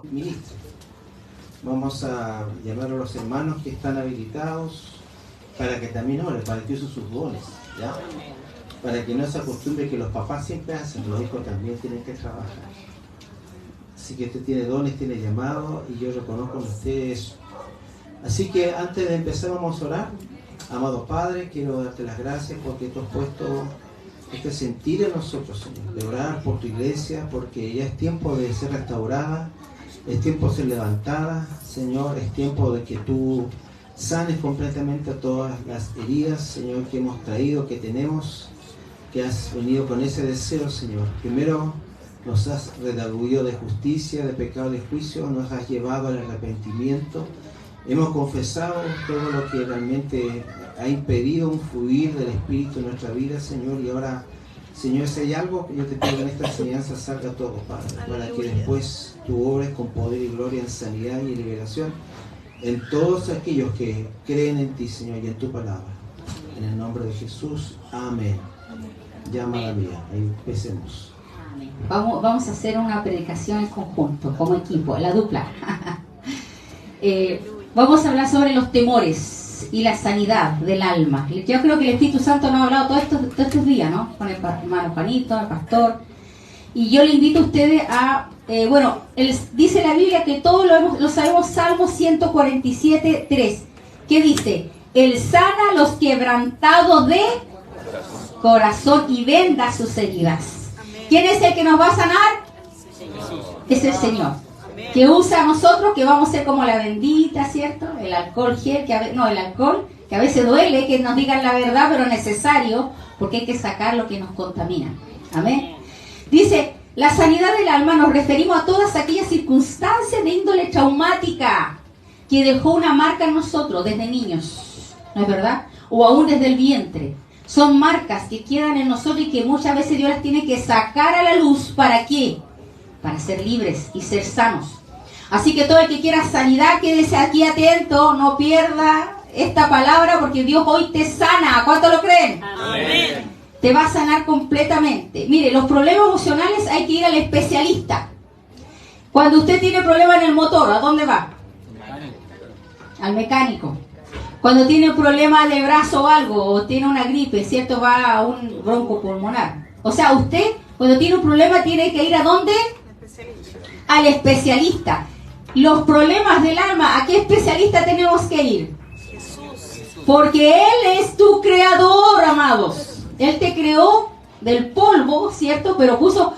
ministro. Vamos a llamar a los hermanos que están habilitados para que también oren, para que usen sus dones, ¿ya? Para que no se acostumbre que los papás siempre hacen, los hijos también tienen que trabajar. Así que usted tiene dones, tiene llamado, y yo reconozco en usted eso. Así que antes de empezar vamos a orar. Amado Padre, quiero darte las gracias porque tú has puesto este sentir en nosotros, Señor, de orar por tu iglesia, porque ya es tiempo de ser restaurada, es tiempo de ser levantada, Señor, es tiempo de que tú sanes completamente todas las heridas, Señor, que hemos traído, que tenemos, que has venido con ese deseo, Señor. Primero nos has redarguido de justicia, de pecado, de juicio, nos has llevado al arrepentimiento. Hemos confesado todo lo que realmente ha impedido un fluir del Espíritu en nuestra vida, Señor, y ahora, Señor, si hay algo que yo te pido en esta enseñanza, salga todo, Padre, para que después tú obres con poder y gloria en sanidad y liberación en todos aquellos que creen en ti, Señor, y en tu palabra. En el nombre de Jesús, amén. Llama mía, empecemos. Vamos a hacer una predicación en conjunto, como equipo, la dupla. Vamos a hablar sobre los temores y la sanidad del alma. Yo creo que el Espíritu Santo nos ha hablado todos estos días, ¿no? Con el hermano Juanito, el pastor. Y yo le invito a ustedes a... dice la Biblia que todos lo sabemos, Salmo 147:3. ¿Qué dice? Él sana a los quebrantados de corazón y venda sus heridas. ¿Quién es el que nos va a sanar? Es el Señor. Que usa a nosotros, que vamos a ser como la bendita, ¿cierto? El alcohol gel, el alcohol, que a veces duele que nos digan la verdad, pero es necesario, porque hay que sacar lo que nos contamina. Amén. Dice, la sanidad del alma nos referimos a todas aquellas circunstancias de índole traumática que dejó una marca en nosotros desde niños, ¿no es verdad? O aún desde el vientre. Son marcas que quedan en nosotros y que muchas veces Dios las tiene que sacar a la luz. ¿Para qué? Para ser libres y ser sanos. Así que todo el que quiera sanidad, quédese aquí atento, no pierda esta palabra, porque Dios hoy te sana. ¿Cuánto lo creen? Amén. Te va a sanar completamente. Mire, los problemas emocionales hay que ir al especialista. Cuando usted tiene problemas en el motor, ¿a dónde va? Al mecánico. Cuando tiene un problema de brazo o algo, o tiene una gripe, ¿cierto? Va a un broncopulmonar. O sea, usted, cuando tiene un problema, tiene que ir ¿a dónde? Al especialista. Los problemas del alma, ¿a qué especialista tenemos que ir? Porque Él es tu creador, amados. Él te creó del polvo, ¿cierto? Pero puso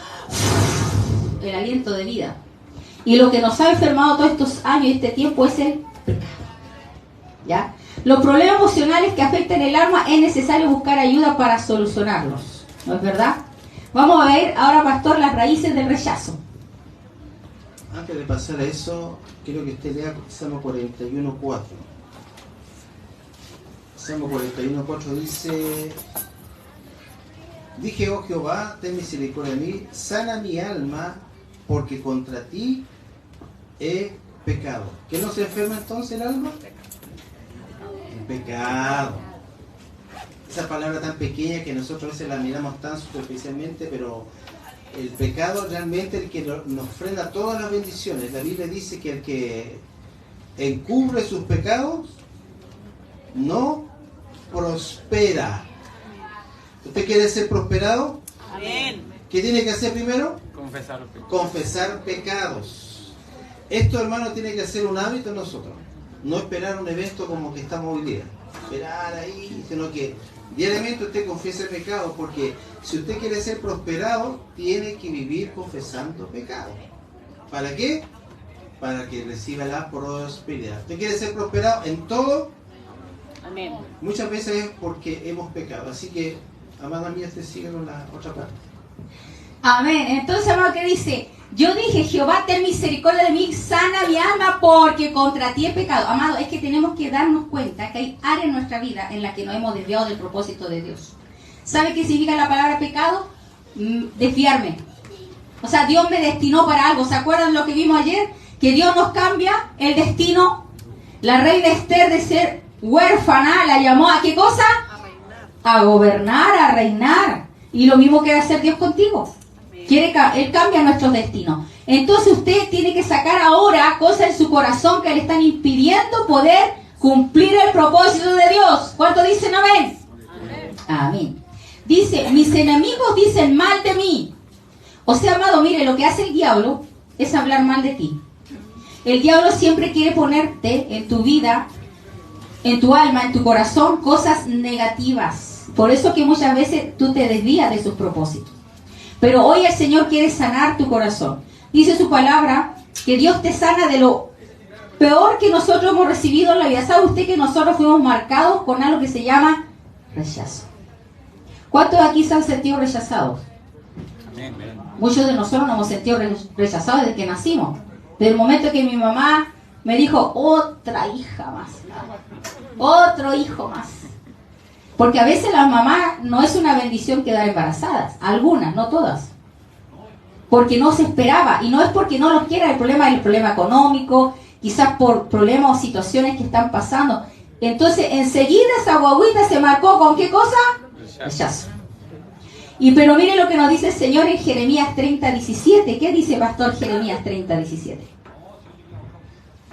el aliento de vida. Y lo que nos ha enfermado todos estos años y este tiempo es el pecado. ¿Ya? Los problemas emocionales que afectan el alma es necesario buscar ayuda para solucionarlos. ¿No es verdad? Vamos a ver ahora, pastor, las raíces del rechazo. Antes de pasar a eso, quiero que usted lea Salmo 41:4. Salmo 41:4 dice: Dije, oh Jehová, ten misericordia de mí, sana mi alma, porque contra ti he pecado. ¿Qué nos enferma entonces el alma? El pecado. Esa palabra tan pequeña que nosotros a veces la miramos tan superficialmente, pero el pecado realmente es el que nos frena todas las bendiciones. La Biblia dice que el que encubre sus pecados no prospera. ¿Usted quiere ser prosperado? Amén. ¿Qué tiene que hacer primero? Confesar pecados. Esto, hermano, tiene que ser un hábito en nosotros. No esperar un evento como que estamos hoy día. Esperar ahí, sino que diariamente usted confiese pecado, porque si usted quiere ser prosperado, tiene que vivir confesando pecado. ¿Para qué? Para que reciba la prosperidad. ¿Usted quiere ser prosperado en todo? Amén. Muchas veces es porque hemos pecado. Así que, amada mía, usted sigue con la otra parte. Amén. Entonces, amado, ¿qué dice? Yo dije, Jehová, ten misericordia de mí, sana mi alma, porque contra ti he pecado. Amado, es que tenemos que darnos cuenta que hay áreas en nuestra vida en las que nos hemos desviado del propósito de Dios. ¿Sabe qué significa la palabra pecado? Desviarme. O sea, Dios me destinó para algo. ¿Se acuerdan lo que vimos ayer? Que Dios nos cambia el destino. La reina Esther, de ser huérfana, la llamó ¿a qué cosa? A gobernar, a reinar. Y lo mismo quiere hacer Dios contigo. Él cambia nuestros destinos. Entonces usted tiene que sacar ahora cosas en su corazón que le están impidiendo poder cumplir el propósito de Dios. ¿Cuántos dicen amén? Amén. Dice, mis enemigos dicen mal de mí. O sea, amado, mire, lo que hace el diablo es hablar mal de ti. El diablo siempre quiere ponerte en tu vida, en tu alma, en tu corazón, cosas negativas. Por eso que muchas veces tú te desvías de sus propósitos. Pero hoy el Señor quiere sanar tu corazón. Dice su palabra que Dios te sana de lo peor que nosotros hemos recibido en la vida. ¿Sabe usted que nosotros fuimos marcados con algo que se llama rechazo? ¿Cuántos de aquí se han sentido rechazados? Muchos de nosotros nos hemos sentido rechazados desde que nacimos. Desde el momento que mi mamá me dijo, otra hija más, otro hijo más. Porque a veces la mamá no es una bendición quedar embarazadas, algunas, no todas. Porque no se esperaba, y no es porque no los quiera, el problema es el problema económico, quizás por problemas o situaciones que están pasando. Entonces, enseguida esa guaguita se marcó ¿con qué cosa? Rechazo. Y pero mire lo que nos dice el Señor en Jeremías 30:17. ¿Qué dice pastor Jeremías 30:17?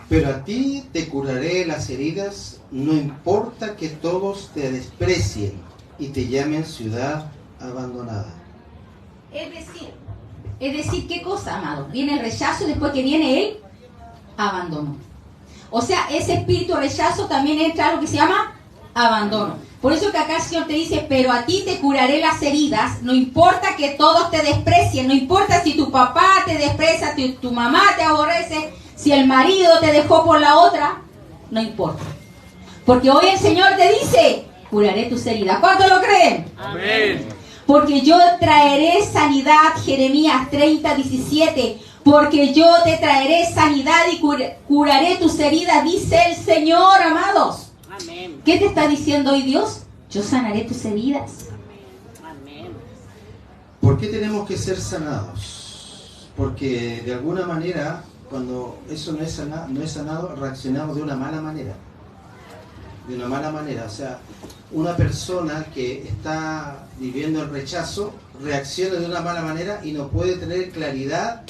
Pero a ti te curaré las heridas, no importa que todos te desprecien y te llamen ciudad abandonada. Es decir, ¿qué cosa, amado? Viene el rechazo y después que viene el abandono. O sea, ese espíritu de rechazo también entra algo que se llama abandono. Por eso que acá el Señor te dice, pero a ti te curaré las heridas, no importa que todos te desprecien, no importa si tu papá te desprecia, tu mamá te aborrece, si el marido te dejó por la otra, no importa. Porque hoy el Señor te dice, curaré tus heridas. ¿Cuántos lo creen? Amén. Porque yo traeré sanidad, Jeremías 30:17. Porque yo te traeré sanidad y curaré tus heridas, dice el Señor, amados. Amén. ¿Qué te está diciendo hoy Dios? Yo sanaré tus heridas. Amén. ¿Por qué tenemos que ser sanados? Porque de alguna manera, cuando eso no es sanado, reaccionamos de una mala manera. De una mala manera. O sea, una persona que está viviendo el rechazo reacciona de una mala manera y no puede tener claridad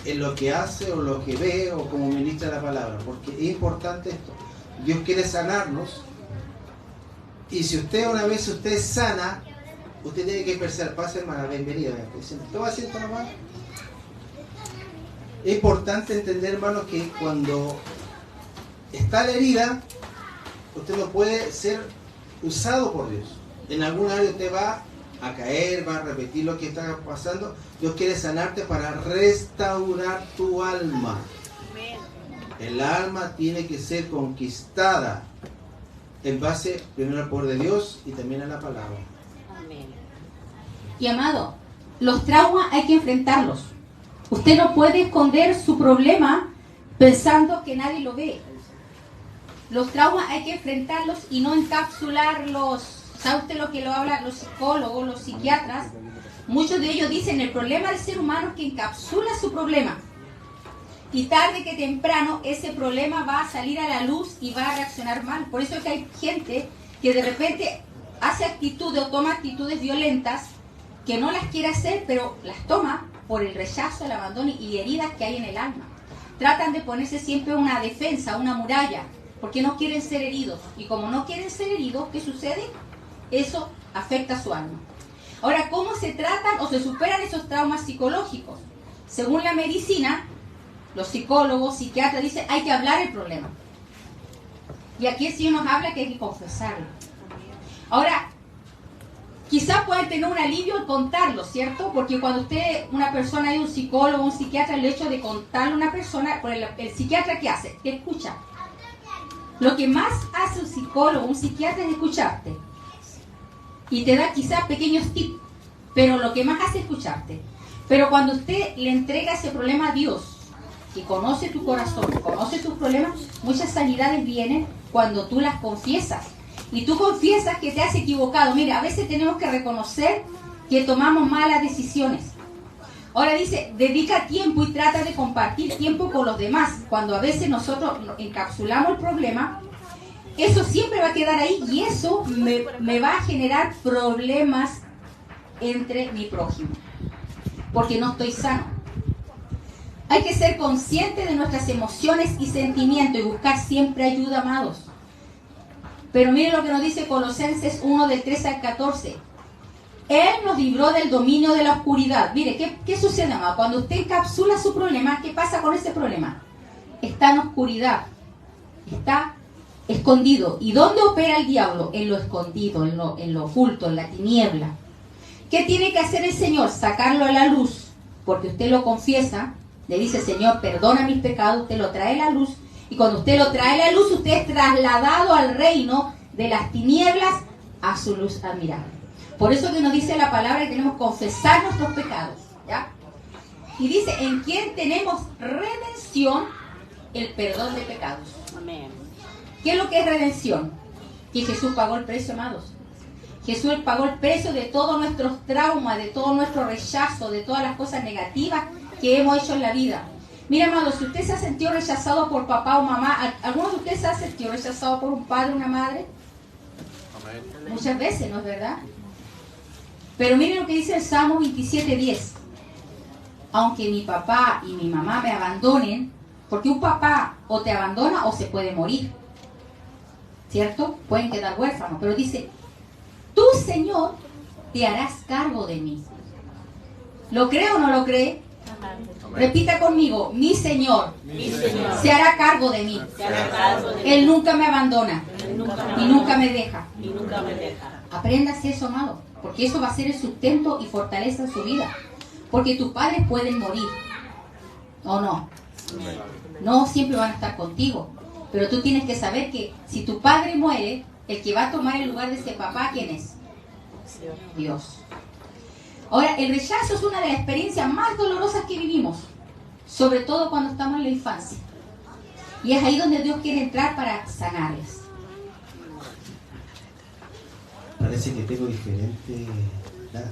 en lo que hace o lo que ve o como ministra la palabra. Porque es importante esto. Dios quiere sanarnos. Y si una vez usted sana, usted tiene que pensar, pase hermana, bienvenida. ¿Toma asiento nomás? Es importante entender, hermanos, que cuando está la herida, usted no puede ser usado por Dios. En algún área usted va a caer, va a repetir lo que está pasando. Dios quiere sanarte para restaurar tu alma. El alma tiene que ser conquistada en base primero al poder de Dios y también a la palabra. Amén. Y amado, los traumas hay que enfrentarlos. Usted no puede esconder su problema pensando que nadie lo ve. Los traumas hay que enfrentarlos y no encapsularlos. ¿Sabe usted lo que lo hablan los psicólogos, los psiquiatras? Muchos de ellos dicen el problema del ser humano es que encapsula su problema. Y tarde que temprano ese problema va a salir a la luz y va a reaccionar mal. Por eso es que hay gente que de repente hace actitudes o toma actitudes violentas que no las quiere hacer, pero las toma por el rechazo, el abandono y heridas que hay en el alma. Tratan de ponerse siempre una defensa, una muralla, porque no quieren ser heridos. Y como no quieren ser heridos, ¿qué sucede? Eso afecta a su alma. Ahora, ¿cómo se tratan o se superan esos traumas psicológicos? Según la medicina, los psicólogos, psiquiatras dicen hay que hablar el problema. Y aquí el Señor nos habla que hay que confesarlo. Ahora, quizás pueden tener un alivio al contarlo, ¿cierto? Porque cuando una persona hay un psicólogo, un psiquiatra, el hecho de contarle a una persona, el psiquiatra ¿qué hace? Que escucha. Lo que más hace un psicólogo, un psiquiatra es escucharte. Y te da quizás pequeños tips, pero lo que más hace es escucharte. Pero cuando usted le entrega ese problema a Dios, que conoce tu corazón, conoce tus problemas, muchas sanidades vienen cuando tú las confiesas. Y tú confiesas que te has equivocado. Mira, a veces tenemos que reconocer que tomamos malas decisiones. Ahora dice, dedica tiempo y trata de compartir tiempo con los demás. Cuando a veces nosotros encapsulamos el problema, eso siempre va a quedar ahí y eso me va a generar problemas entre mi prójimo. Porque no estoy sano. Hay que ser consciente de nuestras emociones y sentimientos y buscar siempre ayuda, amados. Pero miren lo que nos dice Colosenses 1, del 13 al 14. Él nos libró del dominio de la oscuridad. Mire, ¿qué sucede, amado? Cuando usted encapsula su problema, ¿qué pasa con ese problema? Está en oscuridad. Está escondido. ¿Y dónde opera el diablo? En lo escondido, en lo oculto, en la tiniebla. ¿Qué tiene que hacer el Señor? Sacarlo a la luz. Porque usted lo confiesa. Le dice, Señor, perdona mis pecados. Usted lo trae a la luz. Y cuando usted lo trae a la luz, usted es trasladado al reino de las tinieblas a su luz admirable. Por eso que nos dice la palabra que tenemos que confesar nuestros pecados, ¿ya? Y dice, en quien tenemos redención, el perdón de pecados. Amén. ¿Qué es lo que es redención? Que Jesús pagó el precio, amados. Jesús pagó el precio de todos nuestros traumas, de todo nuestro rechazo, de todas las cosas negativas que hemos hecho en la vida. Mira, amados, si usted se ha sentido rechazado por papá o mamá, ¿algunos de ustedes se han sentido rechazado por un padre o una madre? Amén. Muchas veces, ¿no es verdad? Pero miren lo que dice el Salmo 27:10. Aunque mi papá y mi mamá me abandonen, porque un papá o te abandona o se puede morir, ¿cierto? Pueden quedar huérfanos, pero dice, tú, Señor, te harás cargo de mí. ¿Lo cree o no lo cree? Amén. Repita conmigo, mi Señor, se hará cargo de mí. Se hará cargo de mí. Él nunca me abandona Él nunca me y abandona. nunca me deja. Y nunca me deja. Apréndase eso, amado, porque eso va a ser el sustento y fortaleza en su vida. Porque tus padres pueden morir, ¿o no? No siempre van a estar contigo, pero tú tienes que saber que si tu padre muere, el que va a tomar el lugar de ese papá, ¿quién es? Dios. Ahora, el rechazo es una de las experiencias más dolorosas que vivimos, sobre todo cuando estamos en la infancia. Y es ahí donde Dios quiere entrar para sanarles. Parece que tengo diferente data.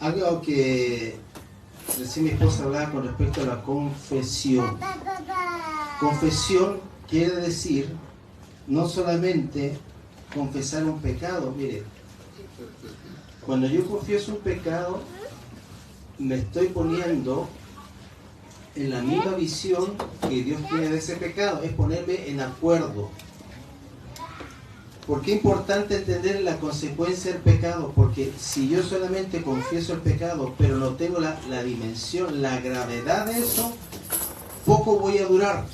Algo que recién mi esposa hablaba con respecto a la confesión. Confesión quiere decir no solamente confesar un pecado. Mire, cuando yo confieso un pecado, me estoy poniendo en la misma visión que Dios tiene de ese pecado, es ponerme en acuerdo. ¿Por qué es importante entender la consecuencia del pecado? Porque si yo solamente confieso el pecado, pero no tengo la dimensión, la gravedad de eso, poco voy a durar.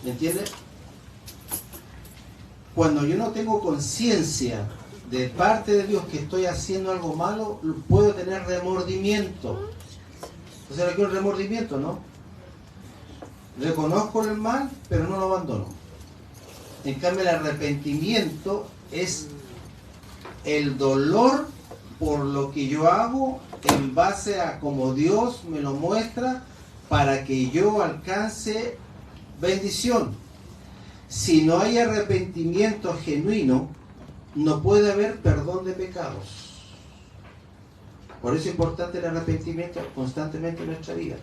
¿Me entiendes? Cuando yo no tengo conciencia de parte de Dios que estoy haciendo algo malo, puedo tener remordimiento. O sea, aquí un remordimiento, ¿no? Reconozco el mal, pero no lo abandono. En cambio, el arrepentimiento es el dolor por lo que yo hago en base a como Dios me lo muestra para que yo alcance bendición. Si no hay arrepentimiento genuino, no puede haber perdón de pecados. Por eso es importante el arrepentimiento constantemente en nuestra vida.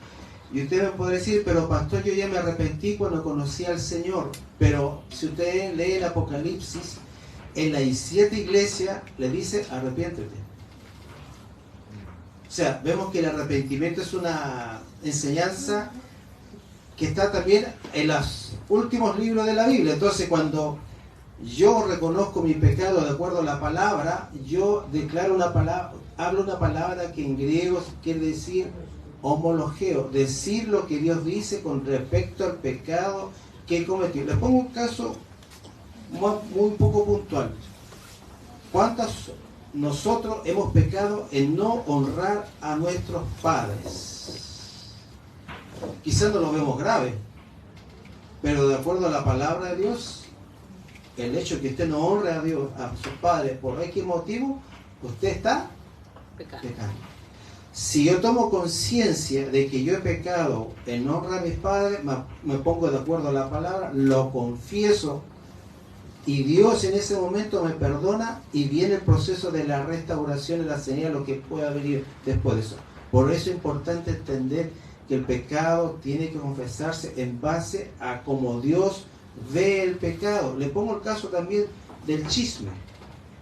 Y usted me podrá decir, pero pastor, yo ya me arrepentí cuando conocí al Señor. Pero si usted lee el Apocalipsis, en las 7 iglesias le dice, arrepiéntete. O sea, vemos que el arrepentimiento es una enseñanza que está también en los últimos libros de la Biblia. Entonces, cuando yo reconozco mi pecado de acuerdo a la palabra, yo declaro una palabra, hablo una palabra que en griego quiere decir homologeo, decir lo que Dios dice con respecto al pecado que he cometido. Les pongo un caso muy poco puntual. ¿Cuántos nosotros hemos pecado en no honrar a nuestros padres? Quizás no lo vemos grave, pero de acuerdo a la palabra de Dios, el hecho de que usted no honre a Dios, a sus padres, por X motivo, usted está pecando. Si yo tomo conciencia de que yo he pecado en no honrar a mis padres, me pongo de acuerdo a la palabra, lo confieso, y Dios en ese momento me perdona, y viene el proceso de la restauración y la señal, lo que pueda venir después de eso. Por eso es importante entender que el pecado tiene que confesarse en base a cómo Dios ve el pecado. Le pongo el caso también del chisme.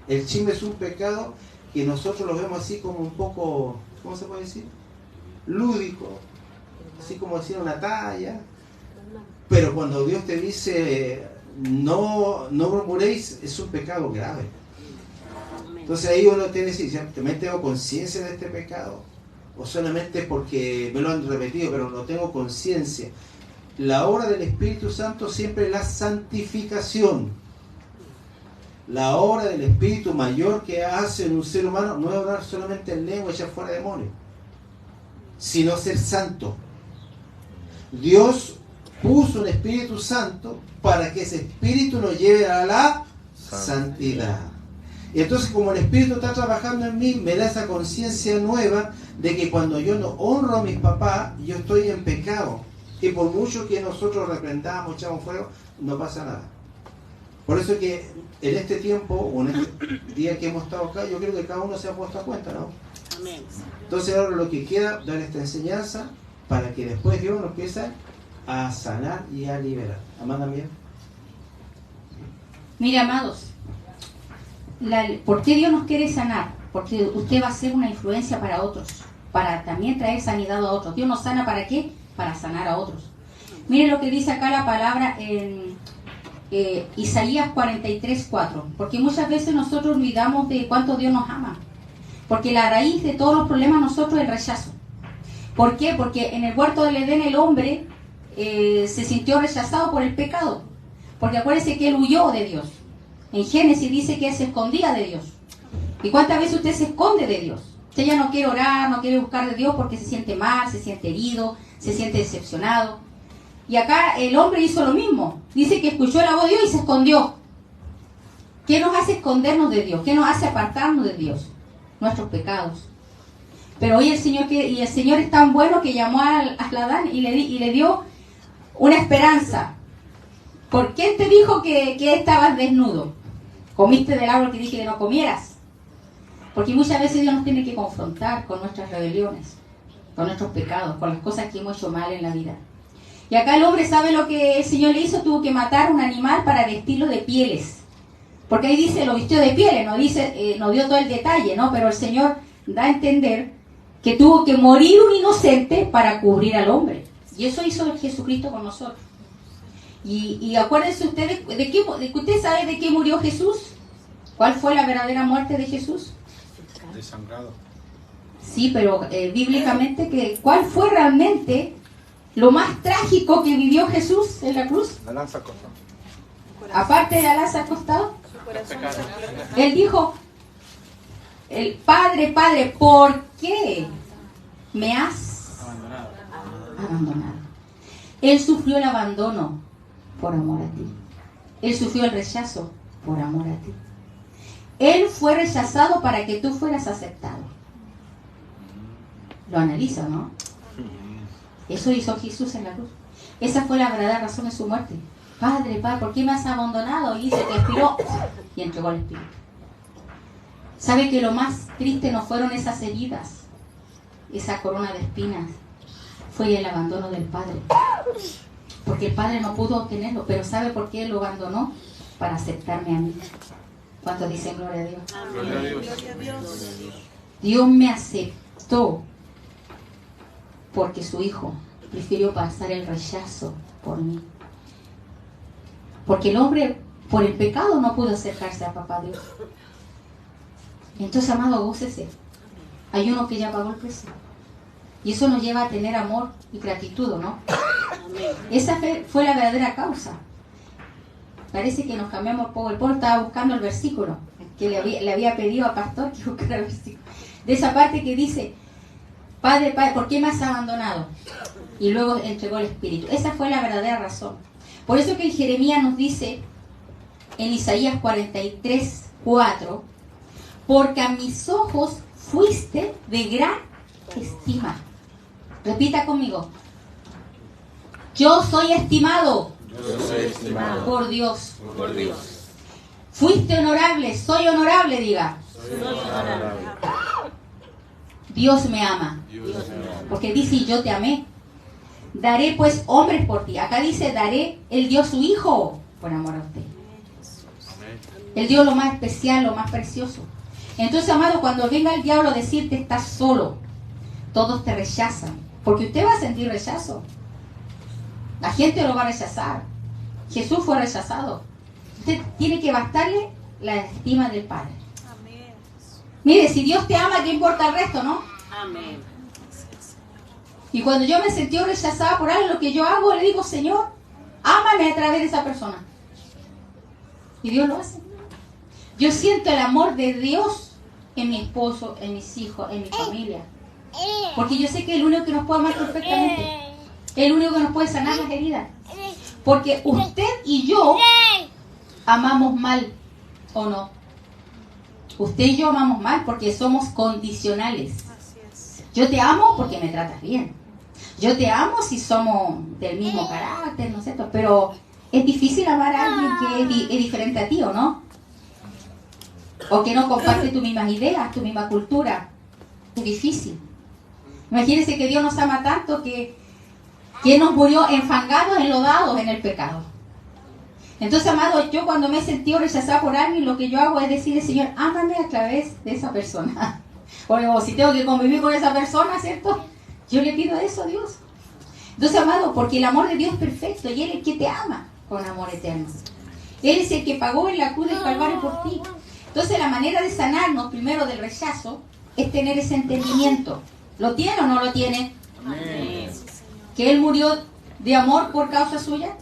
El chisme es un pecado que nosotros lo vemos así como un poco, ¿cómo se puede decir? lúdico, así como decir una talla. Pero cuando Dios te dice no murmuréis, es un pecado grave. Entonces ahí uno tiene que decir, ¿también tengo conciencia de este pecado? O solamente porque me lo han repetido, pero no tengo conciencia. La obra del Espíritu Santo siempre es la santificación. La obra del Espíritu mayor que hace en un ser humano no es orar solamente en lengua y echar fuera demonios, sino ser santo. Dios puso un Espíritu Santo para que ese Espíritu nos lleve a la santidad. Y entonces, como el Espíritu está trabajando en mí, me da esa conciencia nueva de que cuando yo no honro a mis papás, yo estoy en pecado. Y por mucho que nosotros reprendamos, echamos fuego, no pasa nada. Por eso que en este tiempo, o en este día que hemos estado acá, yo creo que cada uno se ha puesto a cuenta, ¿no? Amén. Entonces ahora lo que queda, dar esta enseñanza para que después Dios nos empiece a sanar y a liberar. Amanda, mía. Mire, amados, ¿por qué Dios nos quiere sanar? Porque usted va a ser una influencia para otros, para también traer sanidad a otros. Dios nos sana ¿para qué? Para sanar a otros. Mire lo que dice acá la palabra en Isaías 43:4, porque muchas veces nosotros olvidamos de cuánto Dios nos ama, porque la raíz de todos los problemas nosotros es el rechazo. ¿Por qué? Porque en el huerto del Edén el hombre se sintió rechazado por el pecado, porque acuérdense que él huyó de Dios. En Génesis dice que él se escondía de Dios. ¿Y cuántas veces usted se esconde de Dios? Usted ya no quiere orar, no quiere buscar de Dios porque se siente mal, se siente herido, se siente decepcionado. Y acá el hombre hizo lo mismo. Dice que escuchó la voz de Dios y se escondió. ¿Qué nos hace escondernos de Dios? ¿Qué nos hace apartarnos de Dios? Nuestros pecados. Pero hoy el Señor es tan bueno que llamó a Adán y le dio una esperanza. ¿Por qué te dijo que estabas desnudo? Comiste del árbol que dije que no comieras. Porque muchas veces Dios nos tiene que confrontar con nuestras rebeliones, con nuestros pecados, con las cosas que hemos hecho mal en la vida. Y acá el hombre sabe lo que el Señor le hizo, tuvo que matar un animal para vestirlo de pieles. Porque ahí dice, lo vistió de pieles, no dice, no dio todo el detalle, ¿no? Pero el Señor da a entender que tuvo que morir un inocente para cubrir al hombre. Y eso hizo Jesucristo con nosotros. Y acuérdense ustedes, ¿usted sabe de qué murió Jesús? ¿Cuál fue la verdadera muerte de Jesús? Desangrado. Sí, pero bíblicamente, ¿cuál fue realmente lo más trágico que vivió Jesús en la cruz? La lanza corta. Aparte de la lanza al costado, él dijo, el Padre, ¿por qué me has abandonado? Él sufrió el abandono por amor a ti. Él sufrió el rechazo por amor a ti. Él fue rechazado para que tú fueras aceptado. Lo analiza, ¿no? Eso hizo Jesús en la cruz. Esa fue la verdadera razón de su muerte. Padre, ¿por qué me has abandonado? Y dice que expiró y entregó el Espíritu. ¿Sabe que lo más triste no fueron esas heridas, esa corona de espinas? Fue el abandono del Padre. Porque el Padre no pudo obtenerlo, pero ¿sabe por qué lo abandonó? Para aceptarme a mí. ¿Cuántos dicen gloria a Dios? Gloria a Dios. Dios me aceptó porque su Hijo prefirió pasar el rechazo por mí. Porque el hombre, por el pecado, no pudo acercarse a Papá Dios. Entonces, amado, gócese. Hay uno que ya pagó el precio. Y eso nos lleva a tener amor y gratitud, ¿no? Esa fue la verdadera causa. Parece que nos cambiamos poco. El Polo estaba buscando el versículo que le había pedido al pastor que buscara el versículo. De esa parte que dice, Padre, ¿por qué me has abandonado? Y luego entregó el Espíritu. Esa fue la verdadera razón. Por eso que en Jeremías nos dice, en Isaías 43:4, porque a mis ojos fuiste de gran estima. Repita conmigo. Yo soy estimado. Yo soy estimado Por Dios. por Dios. Fuiste honorable, soy honorable, diga. Soy honorable. Dios me ama. Dios me ama. Porque dice, yo te amé. Daré pues hombres por ti. Acá dice, daré, Él dio su Hijo por amor a usted. Él dio lo más especial, lo más precioso. Entonces, amado, cuando venga el diablo a decirte estás solo, todos te rechazan, porque usted va a sentir rechazo. La gente lo va a rechazar. Jesús fue rechazado. Usted tiene que bastarle la estima del Padre. Amén. Mire, si Dios te ama, ¿qué importa el resto, no? Amén. Y cuando yo me sentí rechazada por algo, lo que yo hago, le digo, Señor, ámame a través de esa persona. Y Dios lo hace. Yo siento el amor de Dios en mi esposo, en mis hijos, en mi familia. Porque yo sé que es el único que nos puede amar perfectamente. Es el único que nos puede sanar las heridas. Porque usted y yo amamos mal, ¿o no? Usted y yo amamos mal porque somos condicionales. Así es. Yo te amo porque me tratas bien. Yo te amo si somos del mismo carácter, ¿no es cierto? Pero es difícil amar a alguien que es diferente a ti, ¿o no? O que no comparte tus mismas ideas, tu misma cultura. Es difícil. Imagínense que Dios nos ama tanto que nos murió enfangados, enlodados en el pecado. Entonces, amado, yo cuando me he sentido rechazada por alguien, lo que yo hago es decirle, Señor, ámame a través de esa persona. O si tengo que convivir con esa persona, ¿cierto? Yo le pido eso a Dios. Entonces, amado, porque el amor de Dios es perfecto y Él es el que te ama con amor eterno. Él es el que pagó en la cruz del Calvario por ti. Entonces, la manera de sanarnos primero del rechazo es tener ese entendimiento. ¿Lo tiene o no lo tiene? Amén. Que Él murió de amor por causa suya.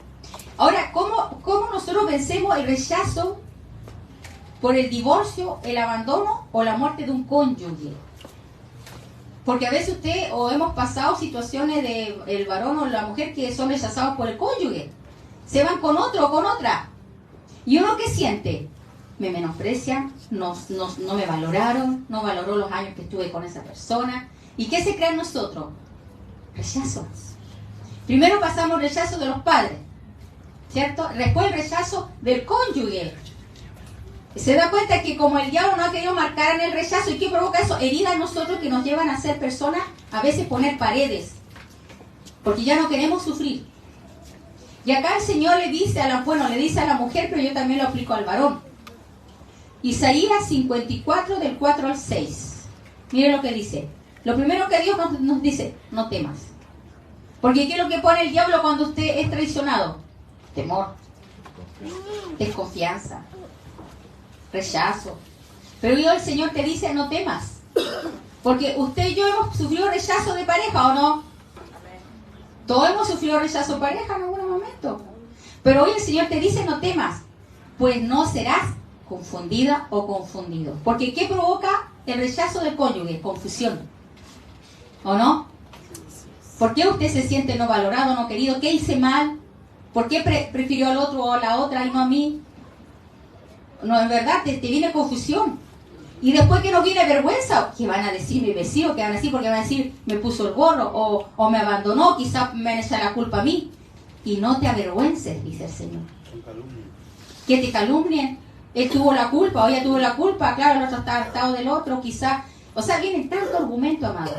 Ahora, ¿cómo nosotros vencemos el rechazo por el divorcio, el abandono o la muerte de un cónyuge? Porque a veces usted o hemos pasado situaciones de el varón o la mujer que son rechazados por el cónyuge. Se van con otro o con otra. ¿Y uno qué siente? Me menosprecian, no me valoraron, no valoró los años que estuve con esa persona. ¿Y qué se crea en nosotros? Rechazo. Primero pasamos el rechazo de los padres, ¿cierto? Después el rechazo del cónyuge. Se da cuenta que como el diablo no ha querido marcar en el rechazo, ¿y qué provoca eso? Heridas en nosotros que nos llevan a ser personas, a veces poner paredes, porque ya no queremos sufrir. Y acá el Señor le dice a la mujer, pero yo también lo aplico al varón. Isaías 54 del 4 al 6. Mire lo que dice. Lo primero que Dios nos dice, no temas. Porque ¿qué es lo que pone el diablo cuando usted es traicionado? Temor, desconfianza, rechazo. Pero Dios, el Señor te dice, no temas. Porque usted y yo hemos sufrido rechazo de pareja, ¿o no? Todos hemos sufrido rechazo de pareja en algún momento. Pero hoy el Señor te dice, no temas, pues no serás confundida o confundido. Porque ¿qué provoca el rechazo del cónyuge? Confusión. ¿O no? ¿Por qué usted se siente no valorado, no querido? ¿Qué hice mal? ¿Por qué prefirió al otro o a la otra y no a mí? No, en verdad, te viene confusión. Y después que nos viene vergüenza, ¿qué van a decir mi vecino? ¿Qué van a decir? Porque van a decir, me puso el gorro o me abandonó, quizás me echa la culpa a mí. Y no te avergüences, dice el Señor. Que te calumnien. Él tuvo la culpa, o ella tuvo la culpa, claro, el otro está hartado del otro, quizás. O sea, vienen tantos argumentos, amado.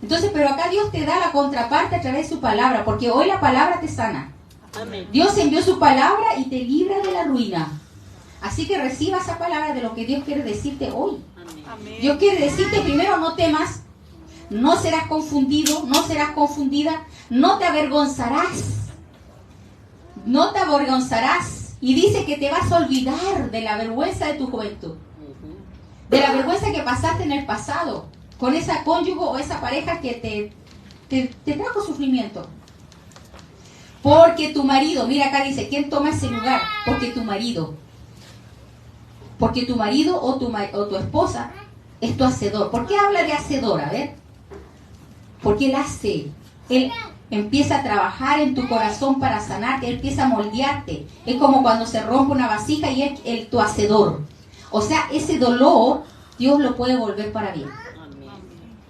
Entonces, pero acá Dios te da la contraparte a través de su palabra, porque hoy la palabra te sana. Amén. Dios envió su palabra y te libra de la ruina. Así que reciba esa palabra de lo que Dios quiere decirte hoy. Amén. Dios quiere decirte primero, no temas, no serás confundido, no serás confundida, no te avergonzarás. No te avergonzarás. Y dice que te vas a olvidar de la vergüenza de tu juventud. De la vergüenza que pasaste en el pasado. Con esa cónyuge o esa pareja que te trajo sufrimiento. Porque tu marido, mira acá dice, ¿quién toma ese lugar? Porque tu marido o tu esposa es tu hacedor. ¿Por qué habla de hacedor? A ver. Porque él hace, él empieza a trabajar en tu corazón para sanarte, él empieza a moldearte. Es como cuando se rompe una vasija y es tu hacedor. O sea, ese dolor Dios lo puede volver para bien.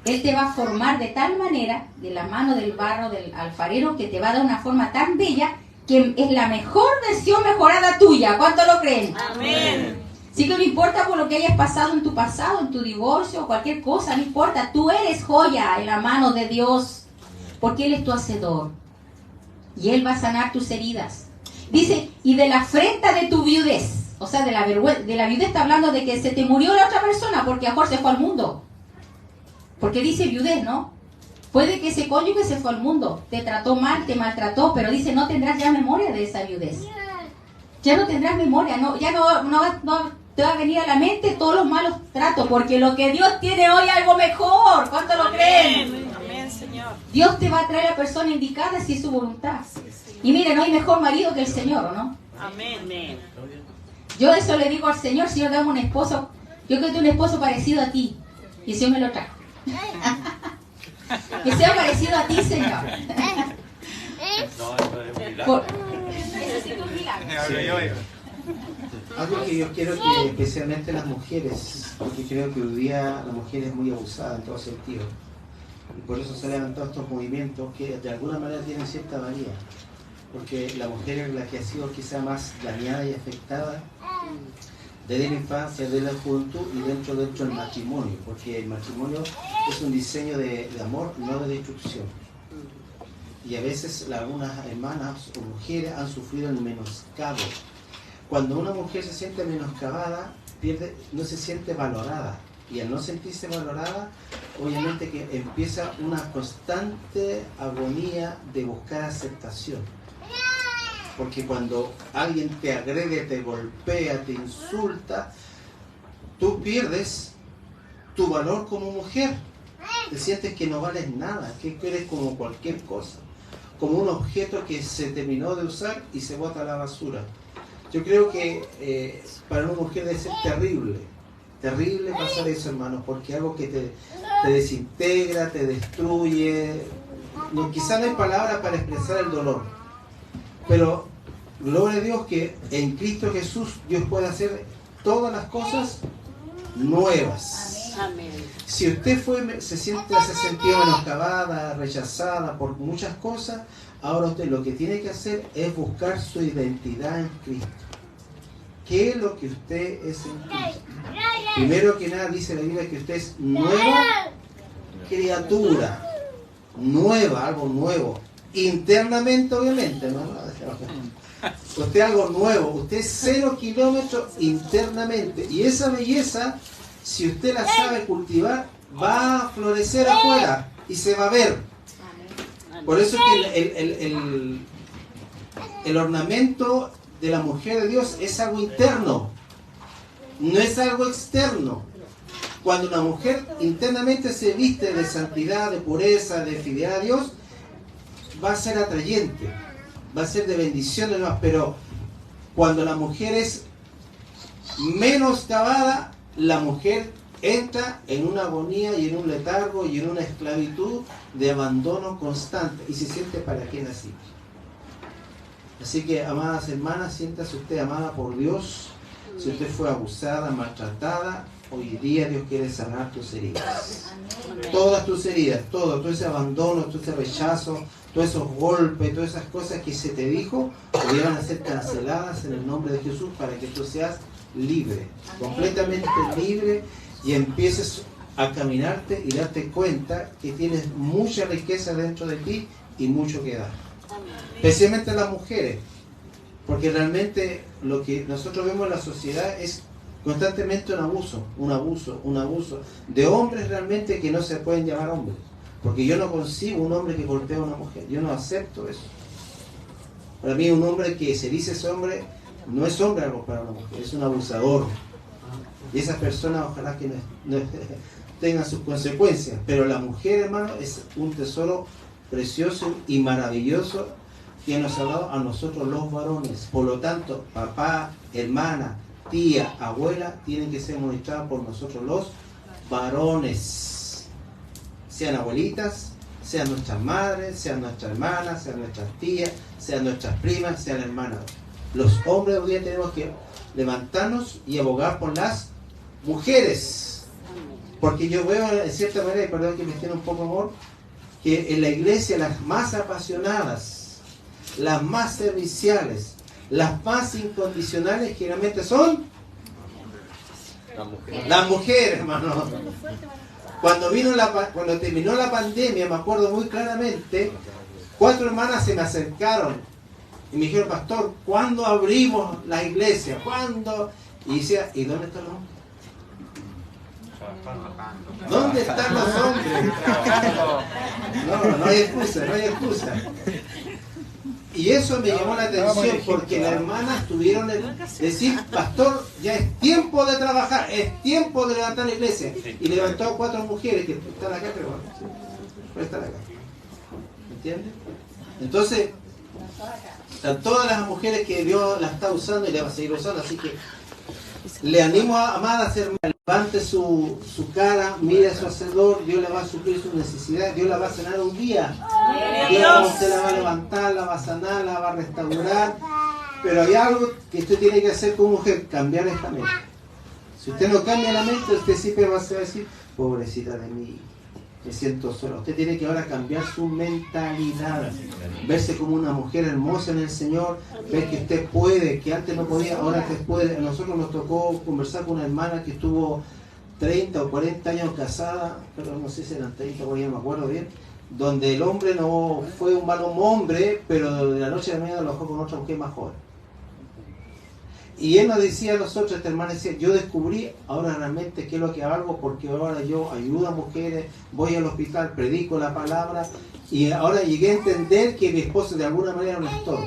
Él te va a formar de tal manera, de la mano del barro del alfarero, que te va a dar una forma tan bella que es la mejor versión mejorada tuya. ¿Cuánto lo creen? Amén. Así que no importa por lo que hayas pasado, en tu divorcio o cualquier cosa, no importa. Tú eres joya en la mano de Dios, porque Él es tu hacedor. Y Él va a sanar tus heridas. Dice, y de la afrenta de tu viudez. O sea, de la viudez está hablando de que se te murió la otra persona porque a mejor se fue al mundo. Porque dice viudez, ¿no? Puede que ese cónyuge se fue al mundo, te trató mal, te maltrató, pero dice, no tendrás ya memoria de esa viudez. Ya no tendrás memoria, ya no te va a venir a la mente todos los malos tratos, porque lo que Dios tiene hoy es algo mejor. ¿Cuánto lo creen? Amén, Señor. Dios te va a traer a la persona indicada si es su voluntad. Y mire, no hay mejor marido que el Señor, ¿o no? Amén. Yo eso le digo al Señor, Señor, dame un esposo, yo quiero un esposo parecido a ti. Y el Señor me lo trajo. Que sea parecido a ti, Señor. Eso sí que es un milagro. Algo que yo quiero que especialmente las mujeres, porque creo que hoy día la mujer es muy abusada en todo sentido, y por eso se levantan estos movimientos que de alguna manera tienen cierta valía, porque la mujer es la que ha sido quizá más dañada y afectada desde la infancia, desde la juventud y dentro del matrimonio, porque el matrimonio es un diseño de amor, no de destrucción. Y a veces algunas hermanas o mujeres han sufrido el menoscabo. Cuando una mujer se siente menoscabada, no se siente valorada. Y al no sentirse valorada, obviamente que empieza una constante agonía de buscar aceptación. Porque cuando alguien te agrede, te golpea, te insulta, tú pierdes tu valor como mujer. Te sientes que no vales nada, que eres como cualquier cosa. Como un objeto que se terminó de usar y se bota a la basura. Yo creo que para una mujer debe ser terrible pasar eso, hermanos, porque algo que te desintegra, te destruye. Quizá no hay palabra para expresar el dolor, pero gloria a Dios que en Cristo Jesús Dios puede hacer todas las cosas nuevas. Amén. Si usted se sintió menoscabada, rechazada por muchas cosas, ahora usted lo que tiene que hacer es buscar su identidad en Cristo. ¿Qué es lo que usted es en Cristo? Primero que nada dice la Biblia que usted es nueva criatura. Nueva, algo nuevo. Internamente, obviamente, ¿no? Usted es algo nuevo. Usted es 0 kilómetros internamente. Y esa belleza, si usted la sabe cultivar, va a florecer afuera y se va a ver. Por eso que el ornamento de la mujer de Dios es algo interno, no es algo externo. Cuando una mujer internamente se viste de santidad, de pureza, de fidelidad a Dios, va a ser atrayente, va a ser de bendición además. Pero cuando la mujer es menoscabada, la mujer entra en una agonía y en un letargo y en una esclavitud de abandono constante y se siente para qué nací. Así que, amadas hermanas, siéntase usted amada por Dios. Si usted fue abusada, maltratada, hoy día Dios quiere sanar tus heridas. Todas tus heridas, todo ese abandono, todo ese rechazo, todos esos golpes, todas esas cosas que se te dijo, hoy van a ser canceladas en el nombre de Jesús para que tú seas libre, completamente libre, y empieces a caminarte y darte cuenta que tienes mucha riqueza dentro de ti y mucho que dar. Especialmente las mujeres, porque realmente lo que nosotros vemos en la sociedad es constantemente un abuso de hombres realmente que no se pueden llamar hombres, porque yo no concibo un hombre que golpea a una mujer, yo no acepto eso. Para mí un hombre que se dice es hombre, no es hombre algo para una mujer, es un abusador, y esas personas ojalá que no tengan sus consecuencias. Pero la mujer, hermano, es un tesoro precioso y maravilloso que nos ha dado a nosotros los varones. Por lo tanto, papá, hermana, tía, abuela, tienen que ser monitorados por nosotros los varones. Sean abuelitas, sean nuestras madres, sean nuestras hermanas, sean nuestras tías, sean nuestras primas, sean hermanas. Los hombres hoy día tenemos que levantarnos y abogar por las mujeres. Porque yo veo, en cierta manera, y perdón que me tiene un poco amor, que en la iglesia las más apasionadas, las más serviciales, las más incondicionales, generalmente son las mujeres, hermano. Cuando terminó la pandemia, me acuerdo muy claramente, 4 hermanas se me acercaron y me dijeron: pastor, ¿cuándo abrimos la iglesia? ¿Cuándo? Y decía: ¿y dónde están los hombres? ¿Dónde están los hombres? No hay excusa, no hay excusa. Y eso me llamó la atención porque las hermanas tuvieron el decir, pastor, ya es tiempo de trabajar, es tiempo de levantar la iglesia. Y levantó a 4 mujeres que están acá, pero bueno, sí, están acá. ¿Me entiendes? Entonces, están todas las mujeres que Dios las está usando y las va a seguir usando, así que le animo a amada a hacer, levante su cara, mire a su hacedor, Dios le va a suplir sus necesidades, Dios la va a sanar un día. Usted la va a levantar, la va a sanar, la va a restaurar. Pero hay algo que usted tiene que hacer como mujer, cambiar esta mente. Si usted no cambia la mente, usted siempre va a decir, pobrecita de mí, me siento sola. Usted tiene que ahora cambiar su mentalidad, verse como una mujer hermosa en el Señor, ver que usted puede, que antes no podía, ahora usted puede. A nosotros nos tocó conversar con una hermana que estuvo 30 o 40 años casada, pero no sé si eran 30, porque ya no me acuerdo bien, donde el hombre no fue un mal hombre, pero de la noche a la mañana lo dejó con otra mujer más joven. Y él nos decía a nosotros, esta hermana decía, yo descubrí ahora realmente qué es lo que hago, porque ahora yo ayudo a mujeres, voy al hospital, predico la palabra, y ahora llegué a entender que mi esposo de alguna manera no es todo.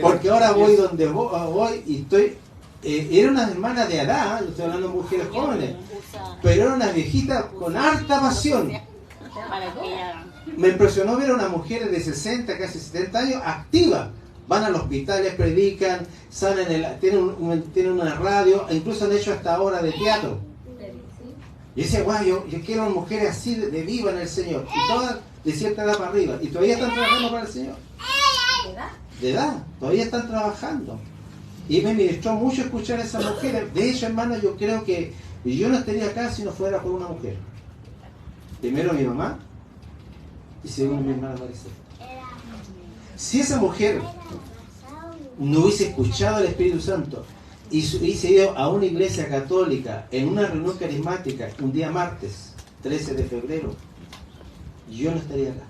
Porque ahora voy donde voy y estoy... era una hermana de edad, estoy hablando de mujeres jóvenes, pero era una viejita con harta pasión. Me impresionó ver a unas mujeres de 60, casi 70 años activas. Van al hospital, les predican, salen tienen una radio, e incluso han hecho hasta obras de teatro. Y dice, guau, yo quiero mujeres así de viva en el Señor. Y todas de cierta edad para arriba. Y todavía están trabajando para el Señor. De edad, todavía están trabajando. Y me ministró mucho escuchar a esas mujeres. De hecho, hermano, yo creo que yo no estaría acá si no fuera por una mujer. Primero mi mamá y segundo mi hermana Maricela. Si esa mujer no hubiese escuchado al Espíritu Santo y hubiese ido a una iglesia católica en una reunión carismática un día martes 13 de febrero, yo no estaría acá.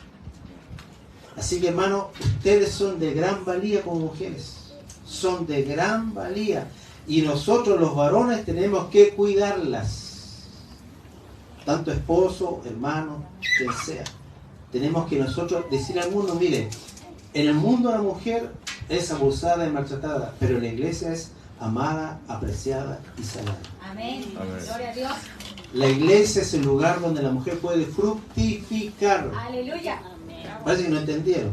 Así que, hermano, ustedes son de gran valía como mujeres, son de gran valía, y nosotros los varones tenemos que cuidarlas, tanto esposo, hermano, quien sea. Tenemos que nosotros decir al mundo, miren, en el mundo la mujer es abusada y maltratada, pero en la iglesia es amada, apreciada y sanada. Amén. Gloria a Dios. La iglesia es el lugar donde la mujer puede fructificar. Aleluya. Parece que no entendieron.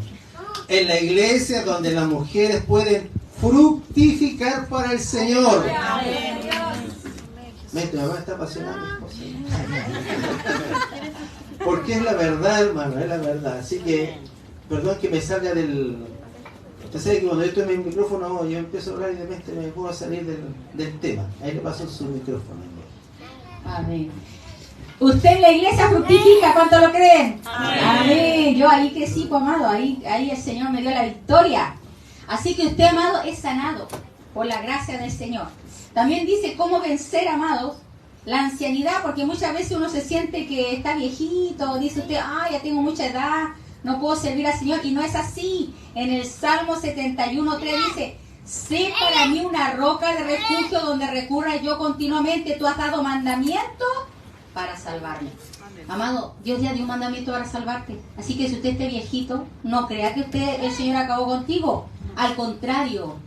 En la iglesia donde las mujeres pueden fructificar para el Señor. Amén. Mi mamá está apasionada. Porque es la verdad, hermano, es la verdad. Así que, perdón que me salga del... Usted sabe que cuando yo estoy en mi micrófono, yo empiezo a hablar y de repente me puedo salir del tema. Ahí le paso su micrófono. Amén. Usted en la iglesia fructifica, ¿cuánto lo creen? Amén. Amén. Yo ahí crecí, pues, amado, ahí el Señor me dio la victoria. Así que usted, amado, es sanado por la gracia del Señor. También dice cómo vencer, amados, la ancianidad, porque muchas veces uno se siente que está viejito, dice usted, ya tengo mucha edad, no puedo servir al Señor, y no es así. En el Salmo 71:3 dice, sé para mí una roca de refugio donde recurra yo continuamente, tú has dado mandamiento para salvarme. Amado, Dios ya dio un mandamiento para salvarte. Así que si usted esté viejito, no crea que el Señor acabó contigo. Al contrario,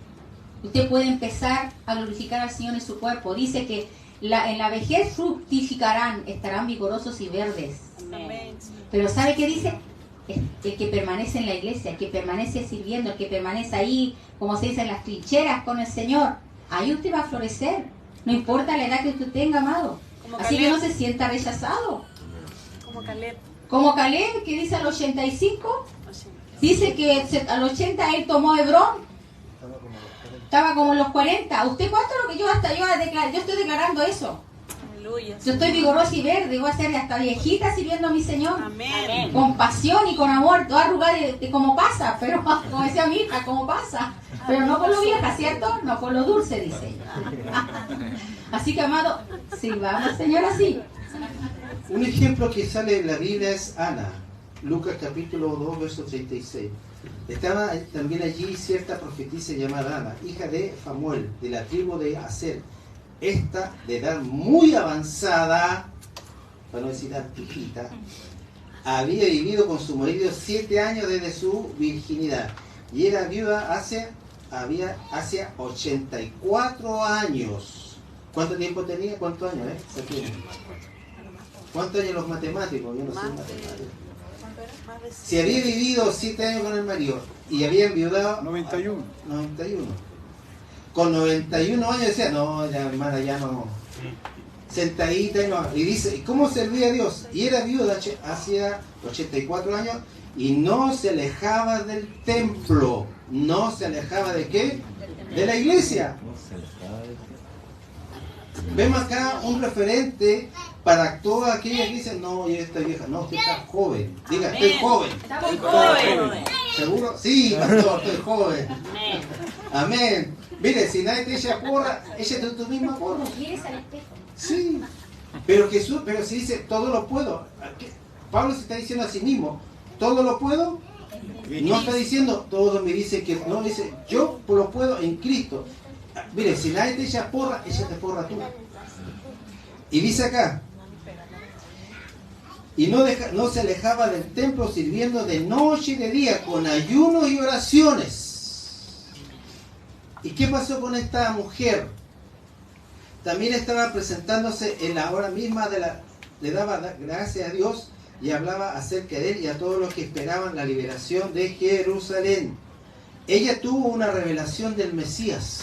usted puede empezar a glorificar al Señor en su cuerpo. Dice que en la vejez fructificarán, estarán vigorosos y verdes. Amén. Pero ¿sabe qué dice? El que permanece en la iglesia, el que permanece sirviendo, el que permanece ahí, como se dice, en las trincheras con el Señor, ahí usted va a florecer. No importa la edad que usted tenga, amado. Así que no se sienta rechazado. Como Caleb, que dice al 85, dice que al 80 él tomó Hebrón. Estaba como en los 40. ¿Usted cuánto es lo que yo estoy declarando eso? Aleluya. Yo estoy vigorosa y verde, voy a ser hasta viejita sirviendo a mi Señor. Amén. Con pasión y con amor, toda arrugada de como pasa, pero como decía mi hija, como pasa. Pero no con lo vieja, ¿cierto? No con lo dulce, dice ella. Así que, amado, sirvamos, Señor, así. Un ejemplo que sale en la Biblia es Ana, Lucas capítulo 2, verso 36. Estaba también allí cierta profetisa llamada Ana, hija de Famuel, de la tribu de Aser. esta de edad muy avanzada, para no decir antigita, había vivido con su marido 7 años desde su virginidad y era viuda hace 84 años. ¿Cuánto tiempo tenía? ¿Cuántos años? ¿Cuántos años los matemáticos? Yo no soy matemático. Si había vivido 7 años con el marido y había enviudado 91. Con 91 años decía, no, ya hermana, ya no. Sentadita y no. Y dice, ¿cómo servía a Dios? Y era viuda hacía 84 años y no se alejaba del templo. ¿No se alejaba de qué? De la iglesia. Vemos acá un referente para todas aquellas que dicen, no, ya esta vieja, no, usted está joven. Diga, estoy joven. Estoy joven. ¿Seguro? Sí, pastor, estoy joven. Amén. Amén. Mire, si nadie te echa porra, échate tu misma porra. Sí. Pero Jesús, pero si dice, todo lo puedo. Pablo se está diciendo a sí mismo, todo lo puedo. No está diciendo, todo me dice que no, dice, yo lo puedo en Cristo. Mire, si nadie te echa porra, échate porra tú. Y dice acá, y no se alejaba del templo sirviendo de noche y de día con ayunos y oraciones. ¿Y qué pasó con esta mujer? También estaba presentándose en la hora misma le daba gracias a Dios y hablaba acerca de él y a todos los que esperaban la liberación de Jerusalén. Ella tuvo una revelación del Mesías.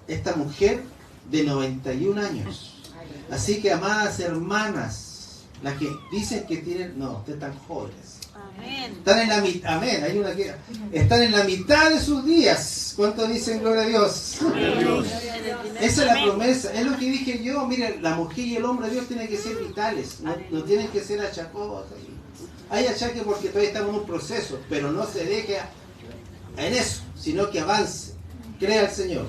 Esta mujer de 91 años. Así que, amadas hermanas, las que dicen que tienen, no, ustedes están jóvenes. Amén. Están en la mitad, amén, hay una que están en la mitad de sus días. ¿Cuántos dicen gloria a Dios? Esa es la promesa, es lo que dije yo. Miren, la mujer y el hombre de Dios tienen que ser vitales, no tienen que ser achacosos. Hay achaque porque todavía estamos en un proceso, pero no se deje en eso, sino que avance. Crea al Señor.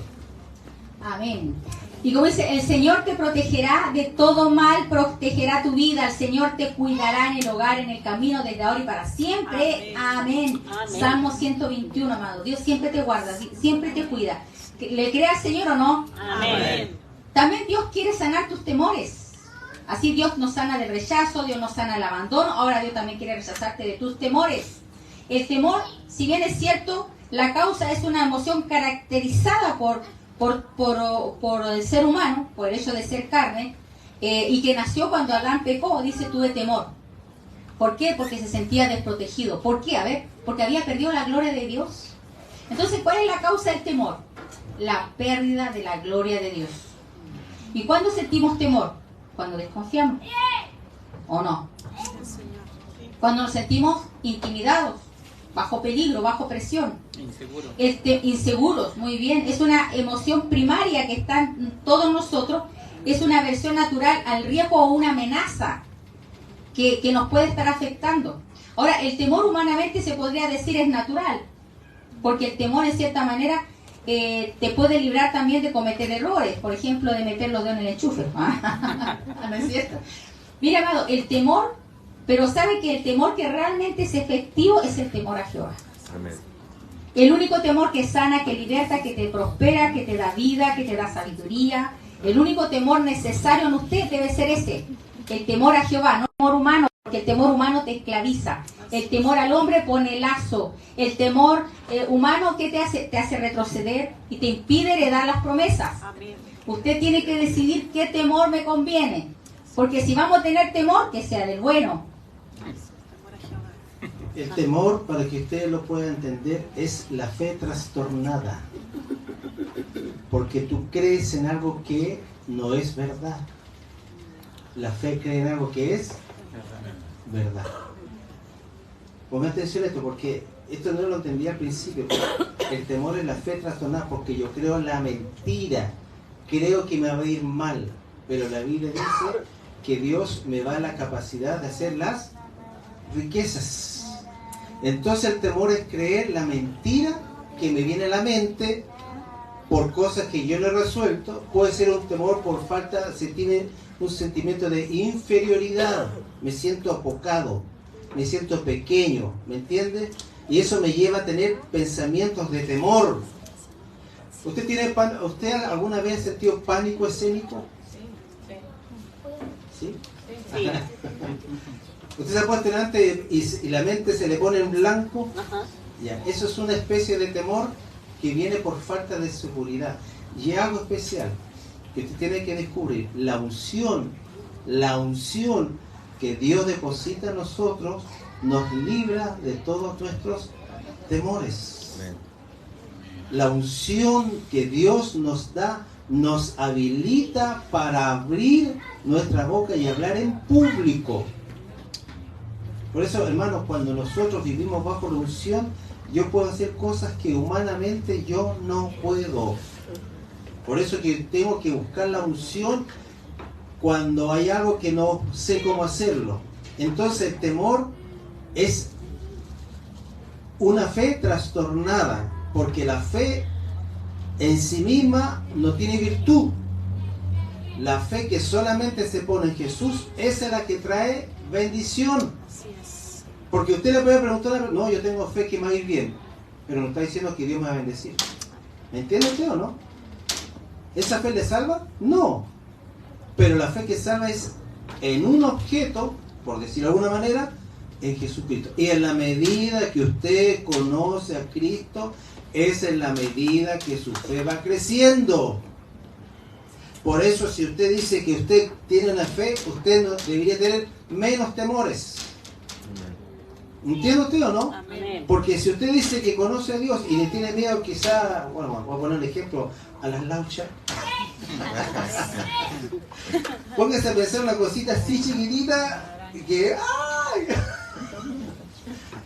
Amén. Y como dice, el Señor te protegerá de todo mal, protegerá tu vida, el Señor te cuidará en el hogar, en el camino, desde ahora y para siempre. Amén. Amén. Salmo 121, amado. Dios siempre te guarda, siempre te cuida. ¿Le crees al Señor o no? Amén. También Dios quiere sanar tus temores. Así Dios nos sana del rechazo, Dios nos sana del abandono. Ahora Dios también quiere rechazarte de tus temores. El temor, si bien es cierto, la causa es una emoción caracterizada por el ser humano, por el hecho de ser carne, y que nació cuando Adán pecó. Dice, tuve temor. ¿Por qué? Porque se sentía desprotegido. ¿Por qué? A ver, porque había perdido la gloria de Dios. Entonces, ¿cuál es la causa del temor? La pérdida de la gloria de Dios. ¿Y cuándo sentimos temor? Cuando desconfiamos. ¿O no? Cuando nos sentimos intimidados, bajo peligro, bajo presión. Inseguros, muy bien. Es una emoción primaria que está en todos nosotros. Es una aversión natural al riesgo o una amenaza que nos puede estar afectando. Ahora, el temor humanamente se podría decir es natural, porque el temor en cierta manera te puede librar también de cometer errores, por ejemplo, de meter los dedos en el enchufe. ¿No es cierto? Mira, amado, el temor, pero sabe que el temor que realmente es efectivo es el temor a Jehová. Amén. El único temor que sana, que liberta, que te prospera, que te da vida, que te da sabiduría. El único temor necesario en usted debe ser ese, el temor a Jehová, no el temor humano, porque el temor humano te esclaviza. El temor al hombre pone lazo. El temor humano, ¿qué te hace? Te hace retroceder y te impide heredar las promesas. Amén. Usted tiene que decidir qué temor me conviene. Porque si vamos a tener temor, que sea del bueno. El temor, para que ustedes lo puedan entender, es la fe trastornada. Porque tú crees en algo que no es verdad. La fe cree en algo que es verdad. Pongan atención a esto, porque esto no lo entendí al principio. El temor es la fe trastornada, porque yo creo en la mentira. Creo que me va a ir mal. Pero la Biblia dice que Dios me da la capacidad de hacer las riquezas. Entonces el temor es creer la mentira que me viene a la mente por cosas que yo no he resuelto. Puede ser un temor por falta, se tiene un sentimiento de inferioridad. Me siento apocado, me siento pequeño, ¿me entiendes? Y eso me lleva a tener pensamientos de temor. ¿Usted alguna vez ha sentido pánico escénico? ¿Sí? Sí. ¿Usted se ha puesto delante y la mente se le pone en blanco? Ajá. Ya, eso es una especie de temor que viene por falta de seguridad. Y algo especial que usted tiene que descubrir, la unción que Dios deposita en nosotros nos libra de todos nuestros temores. La unción que Dios nos da nos habilita para abrir nuestra boca y hablar en público. Por eso, hermanos, cuando nosotros vivimos bajo la unción, yo puedo hacer cosas que humanamente yo no puedo. Por eso que tengo que buscar la unción cuando hay algo que no sé cómo hacerlo. Entonces el temor es una fe trastornada, porque la fe en sí misma no tiene virtud. La fe que solamente se pone en Jesús, esa es la que trae bendición. Así es. Porque usted le puede preguntar, no, yo tengo fe que me va a ir bien, pero no está diciendo que Dios me va a bendecir. ¿Me entiende usted o no? ¿Esa fe le salva? No. Pero la fe que salva es en un objeto, por decirlo de alguna manera, en Jesucristo. Y en la medida que usted conoce a Cristo, es en la medida que su fe va creciendo. Por eso, si usted dice que usted tiene una fe, usted no, debería tener menos temores. ¿Entiende usted o no? Amén. Porque si usted dice que conoce a Dios y le tiene miedo quizá, bueno, voy a poner un ejemplo, a las lauchas. Póngase a pensar una cosita así chiquitita que ¡ay!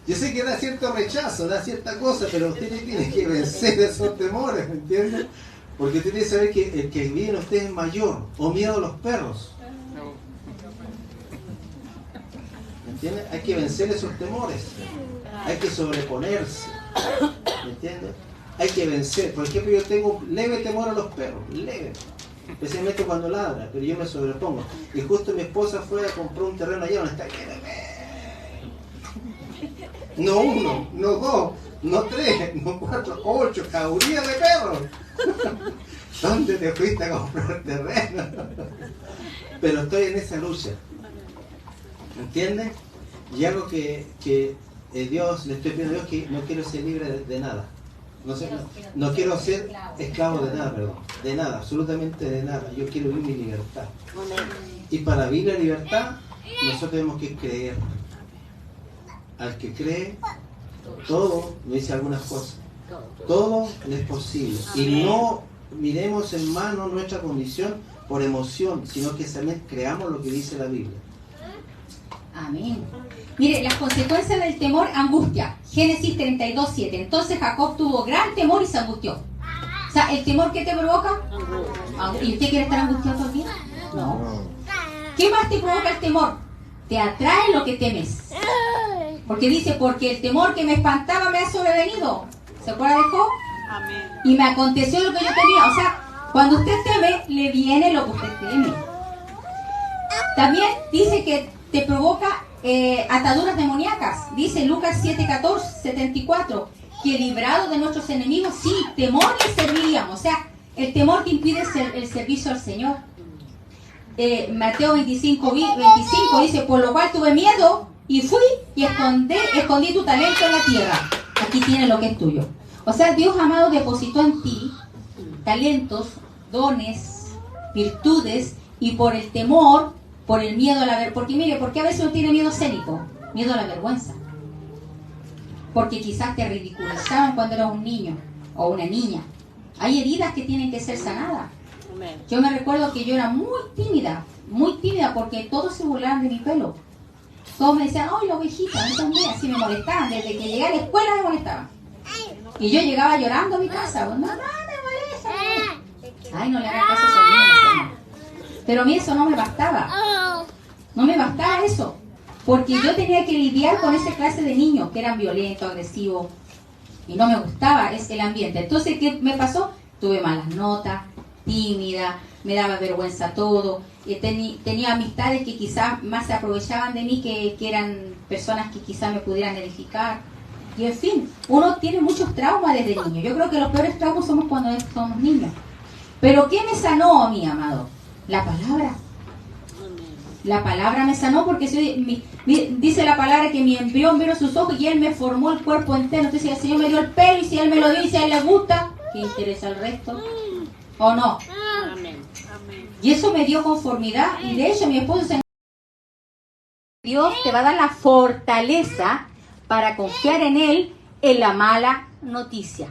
Yo sé que da cierto rechazo, da cierta cosa, pero usted tiene que vencer esos temores, ¿me entiende? Porque usted tiene que saber que el que vive en usted es mayor, o miedo a los perros. ¿Me entiende? Hay que vencer esos temores, hay que sobreponerse, ¿me entiende? Hay que vencer. Por ejemplo, yo tengo leve temor a los perros, leve, especialmente cuando ladra, pero yo me sobrepongo. Y justo mi esposa fue a comprar un terreno allá donde está lleno de perros. No uno, no dos, no tres, no cuatro, 8 jaurías de perros. ¿Dónde te fuiste a comprar terreno? Pero estoy en esa lucha, ¿entiendes? Y algo que Dios, le estoy pidiendo a Dios que no quiero ser libre de nada. No quiero ser esclavo de nada, perdón. De nada, absolutamente de nada. Yo quiero vivir mi libertad. Y para vivir la libertad, nosotros tenemos que creer. Al que cree, todo, me dice algunas cosas, todo le es posible. Y no miremos en mano nuestra condición por emoción, sino que también creamos lo que dice la Biblia. Amén. Mire, las consecuencias del temor, angustia. Génesis 32:7. Entonces Jacob tuvo gran temor y se angustió. O sea, ¿el temor qué te provoca? ¿Y usted quiere estar angustiado todo el día? No. ¿Qué más te provoca el temor? Te atrae lo que temes. Porque dice, porque el temor que me espantaba me ha sobrevenido. ¿Se acuerda de Job? Amén. Y me aconteció lo que yo temía. O sea, cuando usted teme, le viene lo que usted teme. También dice que te provoca ataduras demoníacas. Dice Lucas 7:14-74, que librados de nuestros enemigos, sí, temor les serviríamos. O sea, el temor que impide el servicio al Señor. Mateo 25 dice, por lo cual tuve miedo y fui y escondí tu talento en la tierra. Aquí tienes lo que es tuyo. O sea, Dios amado depositó en ti talentos, dones, virtudes, y por el temor, por el miedo a la vergüenza. Porque mire, ¿por qué a veces uno tiene miedo escénico? Miedo a la vergüenza. Porque quizás te ridiculizaban cuando eras un niño o una niña. Hay heridas que tienen que ser sanadas. Amén. Yo me recuerdo que yo era muy tímida porque todos se burlaban de mi pelo. Todos me decían, ¡ay, la ovejita! Así me molestaban. Desde que llegué a la escuela me molestaban. Y yo llegaba llorando a mi casa. ¡Mamá, me molesta! ¡Ay, no le hagas caso a esos niños! Pero a mí eso no me bastaba. No me bastaba eso. Porque yo tenía que lidiar con esa clase de niños que eran violentos, agresivos. Y no me gustaba el ambiente. Entonces, ¿qué me pasó? Tuve malas notas, tímida, me daba vergüenza todo. Tenía amistades que quizás más se aprovechaban de mí, que eran personas que quizás me pudieran edificar. Y en fin, uno tiene muchos traumas desde niño. Yo creo que los peores traumas somos cuando somos niños. Pero ¿qué me sanó a mí, amado? La palabra. La palabra me sanó porque dice la palabra que mi embrión vieron sus ojos y Él me formó el cuerpo entero. Entonces, si el Señor me dio el pelo y si Él me lo dio y si a Él le gusta, ¿qué interesa el resto? ¿O no? Y eso me dio conformidad. Y de hecho mi esposo se... Dios te va a dar la fortaleza para confiar en Él en la mala noticia.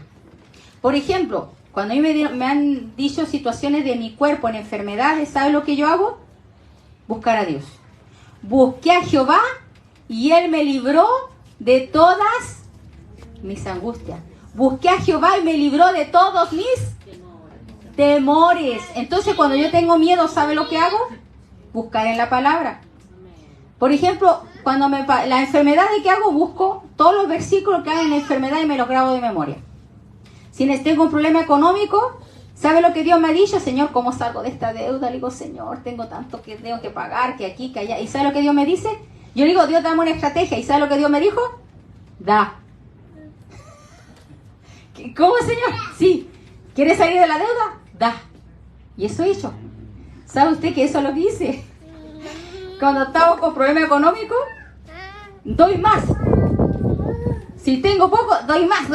Por ejemplo, cuando a mí me han dicho situaciones de mi cuerpo en enfermedades, ¿sabe lo que yo hago? Buscar a Dios. Busqué a Jehová y Él me libró de todas mis angustias. Busqué a Jehová y me libró de todos mis temores. Entonces cuando yo tengo miedo, ¿sabe lo que hago? Buscar en la palabra. Por ejemplo, cuando la enfermedad, ¿de qué hago? Busco todos los versículos que hay en la enfermedad y me los grabo de memoria. Si tengo un problema económico, ¿sabe lo que Dios me ha dicho? Señor, ¿cómo salgo de esta deuda? Le digo, Señor, tengo tanto que tengo que pagar, que aquí, que allá. ¿Y sabe lo que Dios me dice? Yo le digo, Dios, dame una estrategia. ¿Y sabe lo que Dios me dijo? Da. ¿Cómo, Señor? Sí. ¿Quiere salir de la deuda? Da. Y eso he hecho. ¿Sabe usted que eso es lo que hice? Cuando estamos con problema económico, doy más. Si tengo poco, doy más,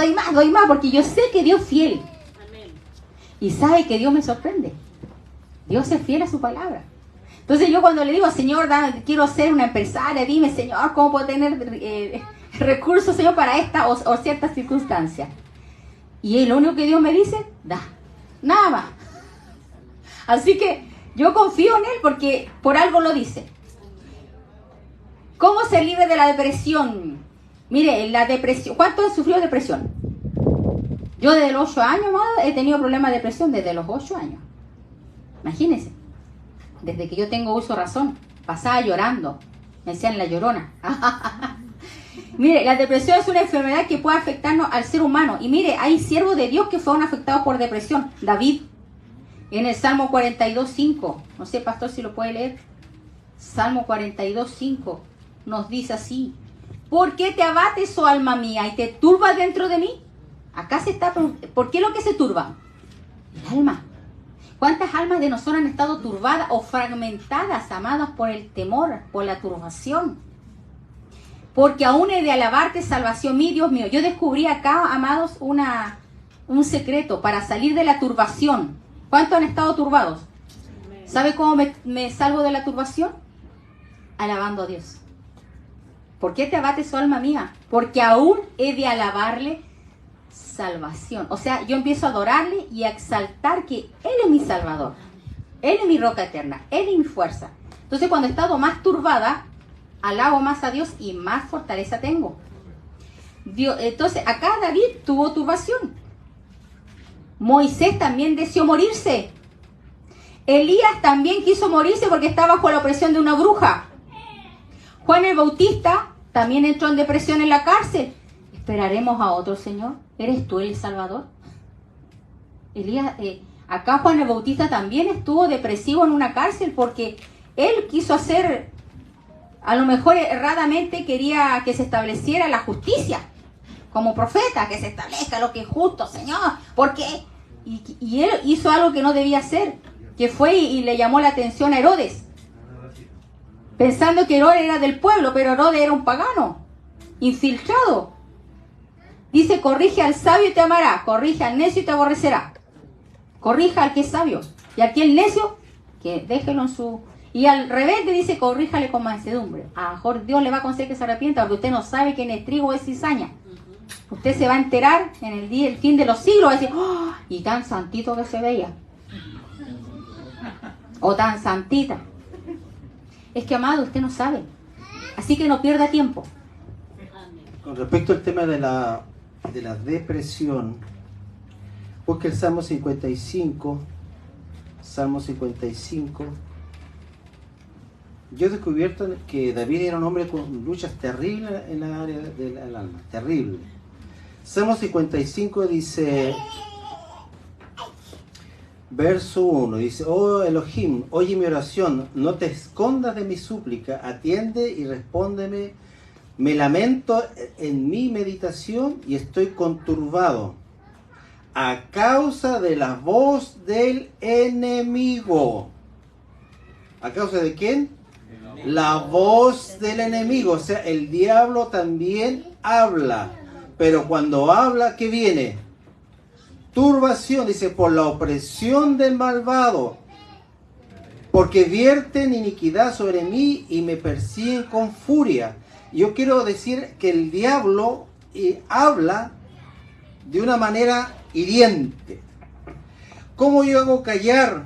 porque yo sé que Dios es fiel. Y sabe que Dios me sorprende. Dios es fiel a su palabra. Entonces yo cuando le digo, Señor, quiero ser una empresaria, dime, Señor, ¿cómo puedo tener recursos, Señor, para esta o ciertas circunstancias? Y lo único que Dios me dice, da. Nada más. Así que yo confío en Él porque por algo lo dice. ¿Cómo ser libre de la depresión? Mire, la depresión, ¿cuánto he sufrido depresión? Yo desde los 8 años, he tenido problemas de depresión desde los 8 años. Imagínense. Desde que yo tengo uso de razón. Pasaba llorando. Me decían la llorona. Mire, la depresión es una enfermedad que puede afectarnos al ser humano. Y mire, hay siervos de Dios que fueron afectados por depresión. David, en el Salmo 42:5. No sé, pastor, si lo puede leer. Salmo 42:5 nos dice así. ¿Por qué te abates, oh alma mía, y te turbas dentro de mí? Acá se está... ¿Por qué lo que se turba? El alma. ¿Cuántas almas de nosotros han estado turbadas o fragmentadas, amadas, por el temor, por la turbación? Porque aún he de alabarte, salvación mía, Dios mío. Yo descubrí acá, amados, un secreto para salir de la turbación. ¿Cuántos han estado turbados? ¿Sabe cómo me salvo de la turbación? Alabando a Dios. ¿Por qué te abates, oh alma mía? Porque aún he de alabarle salvación. O sea, yo empiezo a adorarle y a exaltar que Él es mi salvador. Él es mi roca eterna. Él es mi fuerza. Entonces, cuando he estado más turbada, alabo más a Dios y más fortaleza tengo. Entonces, acá David tuvo turbación. Moisés también deseó morirse. Elías también quiso morirse porque estaba bajo la opresión de una bruja. Juan el Bautista también entró en depresión en la cárcel. ¿Esperaremos a otro, Señor? ¿Eres tú el Salvador? Elías, acá Juan el Bautista también estuvo depresivo en una cárcel porque él quiso hacer, a lo mejor erradamente quería que se estableciera la justicia. Como profeta, que se establezca lo que es justo, Señor. ¿Por qué? Y él hizo algo que no debía hacer, que fue y le llamó la atención a Herodes. Pensando que Herodes era del pueblo, pero Herodes era un pagano, infiltrado. Dice, corrige al sabio y te amará, corrige al necio y te aborrecerá. Corrija al que es sabio, y al que es necio, que déjelo en su... Y al rebelde dice, corríjale con mansedumbre. A lo mejor Dios le va a conceder que se arrepienta, porque usted no sabe que en el trigo es cizaña. Usted se va a enterar en el fin de los siglos, va a decir, ¡oh! Y tan santito que se veía. O tan santita. Es que, amado, usted no sabe. Así que no pierda tiempo. Con respecto al tema de la depresión, busque el Salmo 55. Salmo 55. Yo he descubierto que David era un hombre con luchas terribles en la área del alma. Terrible. Salmo 55 dice... Verso 1 dice, oh Elohim, oye mi oración, no te escondas de mi súplica, atiende y respóndeme Me lamento en mi meditación y estoy conturbado a causa de la voz del enemigo. ¿A causa de quién? La voz del enemigo. O sea, el diablo también habla. Pero cuando habla, ¿qué viene? Turbación, dice, por la opresión del malvado. Porque vierten iniquidad sobre mí y me persiguen con furia. Yo quiero decir que el diablo habla de una manera hiriente. ¿Cómo yo hago callar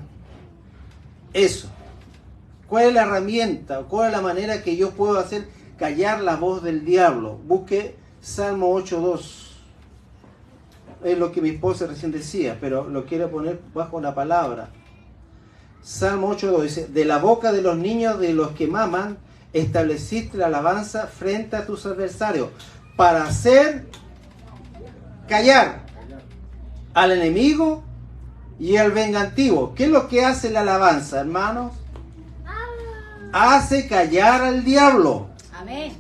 eso? ¿Cuál es la herramienta? ¿Cuál es la manera que yo puedo hacer callar la voz del diablo? Busque Salmo 8.2. Es lo que mi esposa recién decía, pero lo quiero poner bajo la palabra. Salmo 8.2 dice, de la boca de los niños de los que maman, estableciste la alabanza frente a tus adversarios, para hacer callar al enemigo y al vengativo. ¿Qué es lo que hace la alabanza, hermanos? Hace callar al diablo. Amén.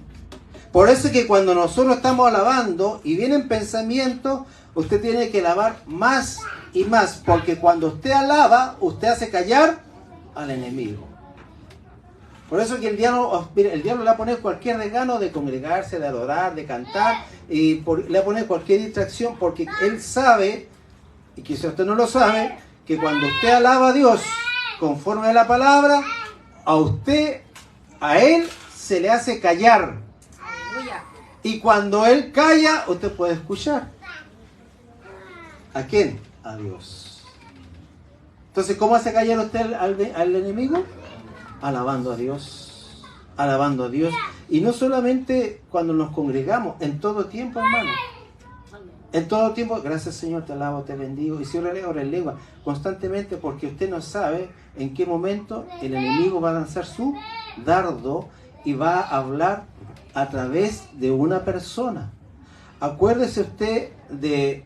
Por eso es que cuando nosotros estamos alabando y vienen pensamientos, usted tiene que alabar más y más, porque cuando usted alaba, usted hace callar al enemigo. Por eso es que el diablo le va a poner cualquier desgano de congregarse, de adorar, de cantar, y le va a poner cualquier distracción, porque él sabe, y quizás usted no lo sabe, que cuando usted alaba a Dios conforme a la palabra, a él se le hace callar. Aleluya. Y cuando él calla, usted puede escuchar. ¿A quién? A Dios. Entonces, ¿cómo hace callar usted al enemigo? Alabando a Dios. Alabando a Dios. Y no solamente cuando nos congregamos, en todo tiempo, hermano. En todo tiempo, gracias Señor, te alabo, te bendigo. Y si ora en lengua, constantemente, porque usted no sabe en qué momento el enemigo va a lanzar su dardo y va a hablar a través de una persona. Acuérdese usted de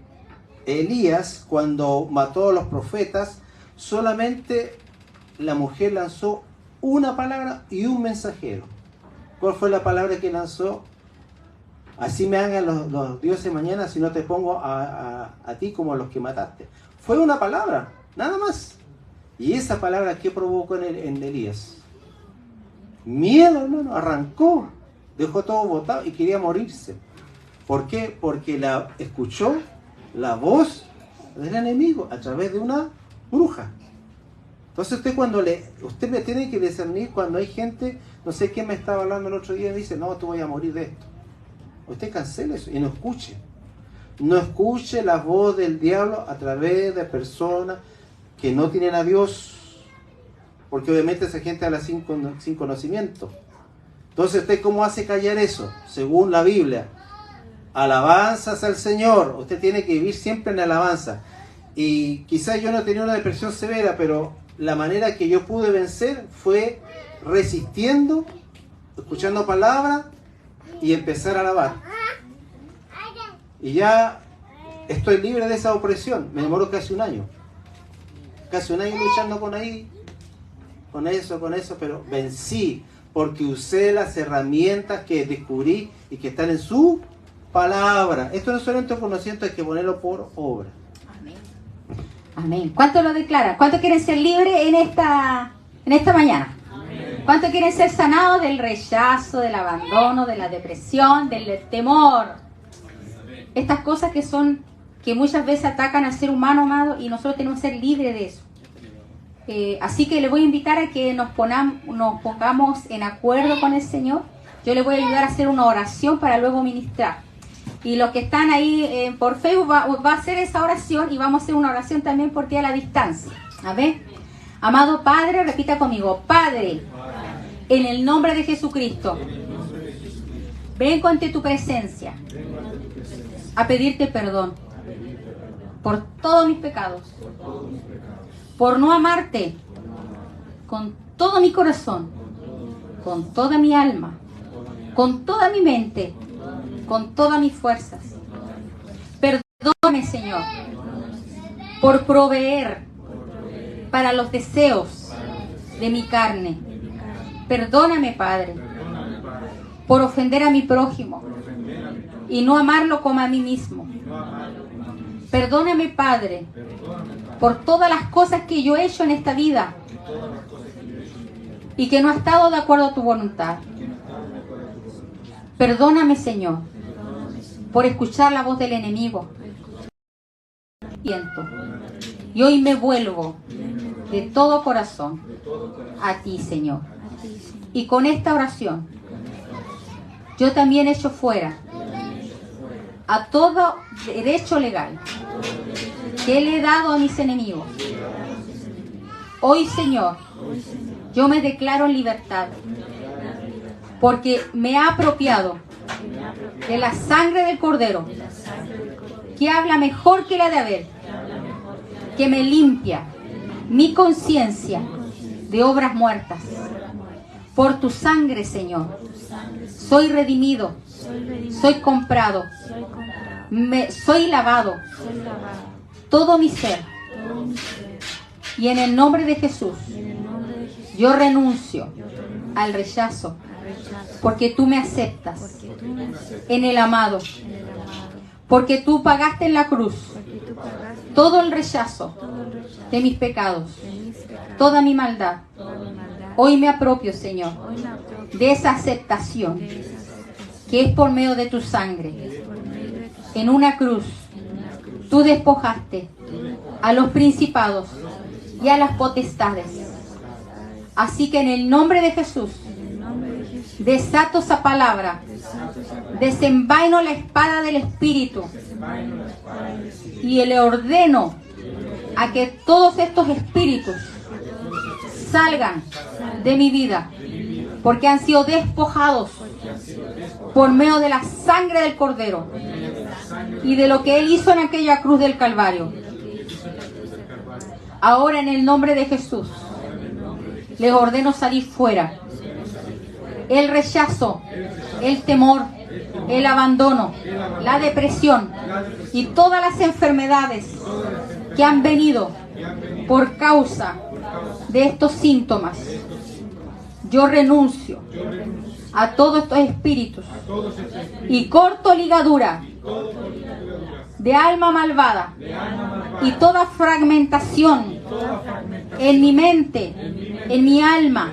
Elías, cuando mató a los profetas, solamente la mujer lanzó una palabra y un mensajero. ¿Cuál fue la palabra que lanzó? Así me hagan los dioses mañana si no te pongo a ti como a los que mataste. Fue una palabra, nada más. ¿Y esa palabra qué provocó en Elías? Miedo, hermano, arrancó, dejó todo botado y quería morirse. ¿Por qué? Porque escuchó la voz del enemigo a través de una bruja. Entonces usted me tiene que discernir cuando hay gente, no sé quién me estaba hablando el otro día y dice, no, tú vas a morir de esto. Usted cancele eso y no escuche. No escuche la voz del diablo a través de personas que no tienen a Dios. Porque obviamente esa gente habla sin conocimiento. Entonces, ¿usted cómo hace callar eso? Según la Biblia. Alabanzas al Señor. Usted tiene que vivir siempre en alabanza. Y quizás yo no tenía una depresión severa, pero la manera que yo pude vencer fue resistiendo, escuchando palabras y empezar a alabar. Y ya estoy libre de esa opresión. Me demoró casi un año. Casi un año luchando con eso, pero vencí. Porque usé las herramientas que descubrí y que están en su palabra. Esto no es solamente un conocimiento, hay que ponerlo por obra. Amén. Amén. ¿Cuánto lo declaran? ¿Cuánto quieren ser libres en esta mañana? Amén. ¿Cuánto quieren ser sanados del rechazo, del abandono, de la depresión, del temor? Estas cosas que muchas veces atacan al ser humano, amado, y nosotros tenemos que ser libres de eso. Así que le voy a invitar a que nos pongamos en acuerdo con el Señor. Yo le voy a ayudar a hacer una oración para luego ministrar. Y los que están ahí por Facebook va a hacer esa oración y vamos a hacer una oración también por ti a la distancia. Amén. Amado Padre, repita conmigo. Padre, en el nombre de Jesucristo, vengo ante tu presencia a pedirte perdón por todos mis pecados, por no amarte con todo mi corazón, con toda mi alma, con toda mi mente, con todas mis fuerzas. Perdóname, Señor, por proveer para los deseos de mi carne. Perdóname, Padre, por ofender a mi prójimo y no amarlo como a mí mismo. Perdóname, Padre, por todas las cosas que yo he hecho en esta vida y que no ha estado de acuerdo a tu voluntad. Perdóname, Señor, por escuchar la voz del enemigo. Y hoy me vuelvo de todo corazón a ti, Señor. Y con esta oración, yo también echo fuera a todo derecho legal que le he dado a mis enemigos. Hoy, Señor, yo me declaro en libertad, porque me ha apropiado de la sangre del Cordero, que habla mejor que la de Abel, que me limpia mi conciencia de obras muertas. Por tu sangre, Señor, soy redimido, soy comprado, soy lavado, todo mi ser. Y en el nombre de Jesús, yo renuncio al rechazo, porque tú me aceptas en el amado, porque tú pagaste en la cruz todo el rechazo de mis pecados, toda mi maldad. Hoy me apropio, Señor, de esa aceptación que es por medio de tu sangre. En una cruz, tú despojaste a los principados y a las potestades. Así que en el nombre de Jesús, desato esa palabra, desenvaino la espada del Espíritu y le ordeno a que todos estos espíritus salgan de mi vida, porque han sido despojados por medio de la sangre del Cordero y de lo que Él hizo en aquella cruz del Calvario. Ahora, en el nombre de Jesús, les ordeno salir fuera. El rechazo, el temor, el abandono, la depresión y todas las enfermedades que han venido por causa de estos síntomas. Yo renuncio a todos estos espíritus y corto ligadura de alma malvada y toda fragmentación en mi mente, en mi alma,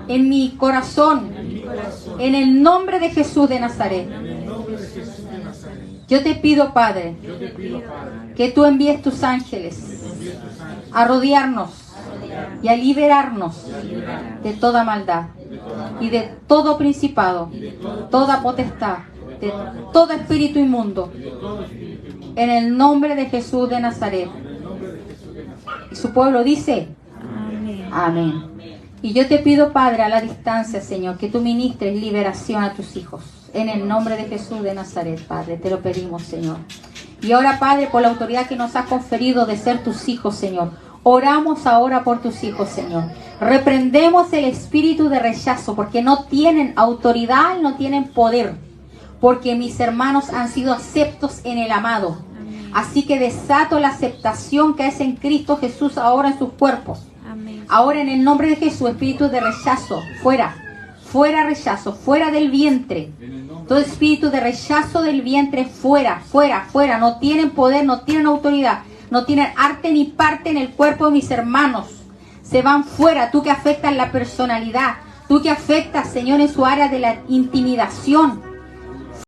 en mi corazón, en el nombre de Jesús de Nazaret. Yo te pido, Padre, que tú envíes tus ángeles a rodearnos y a liberarnos de toda maldad y de todo principado, toda potestad, de todo espíritu inmundo, en el nombre de Jesús de Nazaret. Y su pueblo dice: amén. Y yo te pido, Padre, a la distancia, Señor, que tú ministres liberación a tus hijos, en el nombre de Jesús de Nazaret, Padre, te lo pedimos, Señor. Y ahora, Padre, por la autoridad que nos has conferido de ser tus hijos, Señor, oramos ahora por tus hijos, Señor. Reprendemos el espíritu de rechazo, porque no tienen autoridad, no tienen poder, porque mis hermanos han sido aceptos en el amado. Así que desato la aceptación que es en Cristo Jesús ahora en sus cuerpos. Ahora, en el nombre de Jesús, espíritu de rechazo, fuera, fuera rechazo, fuera del vientre. Todo espíritu de rechazo del vientre, fuera, fuera, fuera. No tienen poder, no tienen autoridad, no tienen arte ni parte en el cuerpo de mis hermanos. Se van fuera. Tú que afectas la personalidad, tú que afectas, Señor, en su área de la intimidación,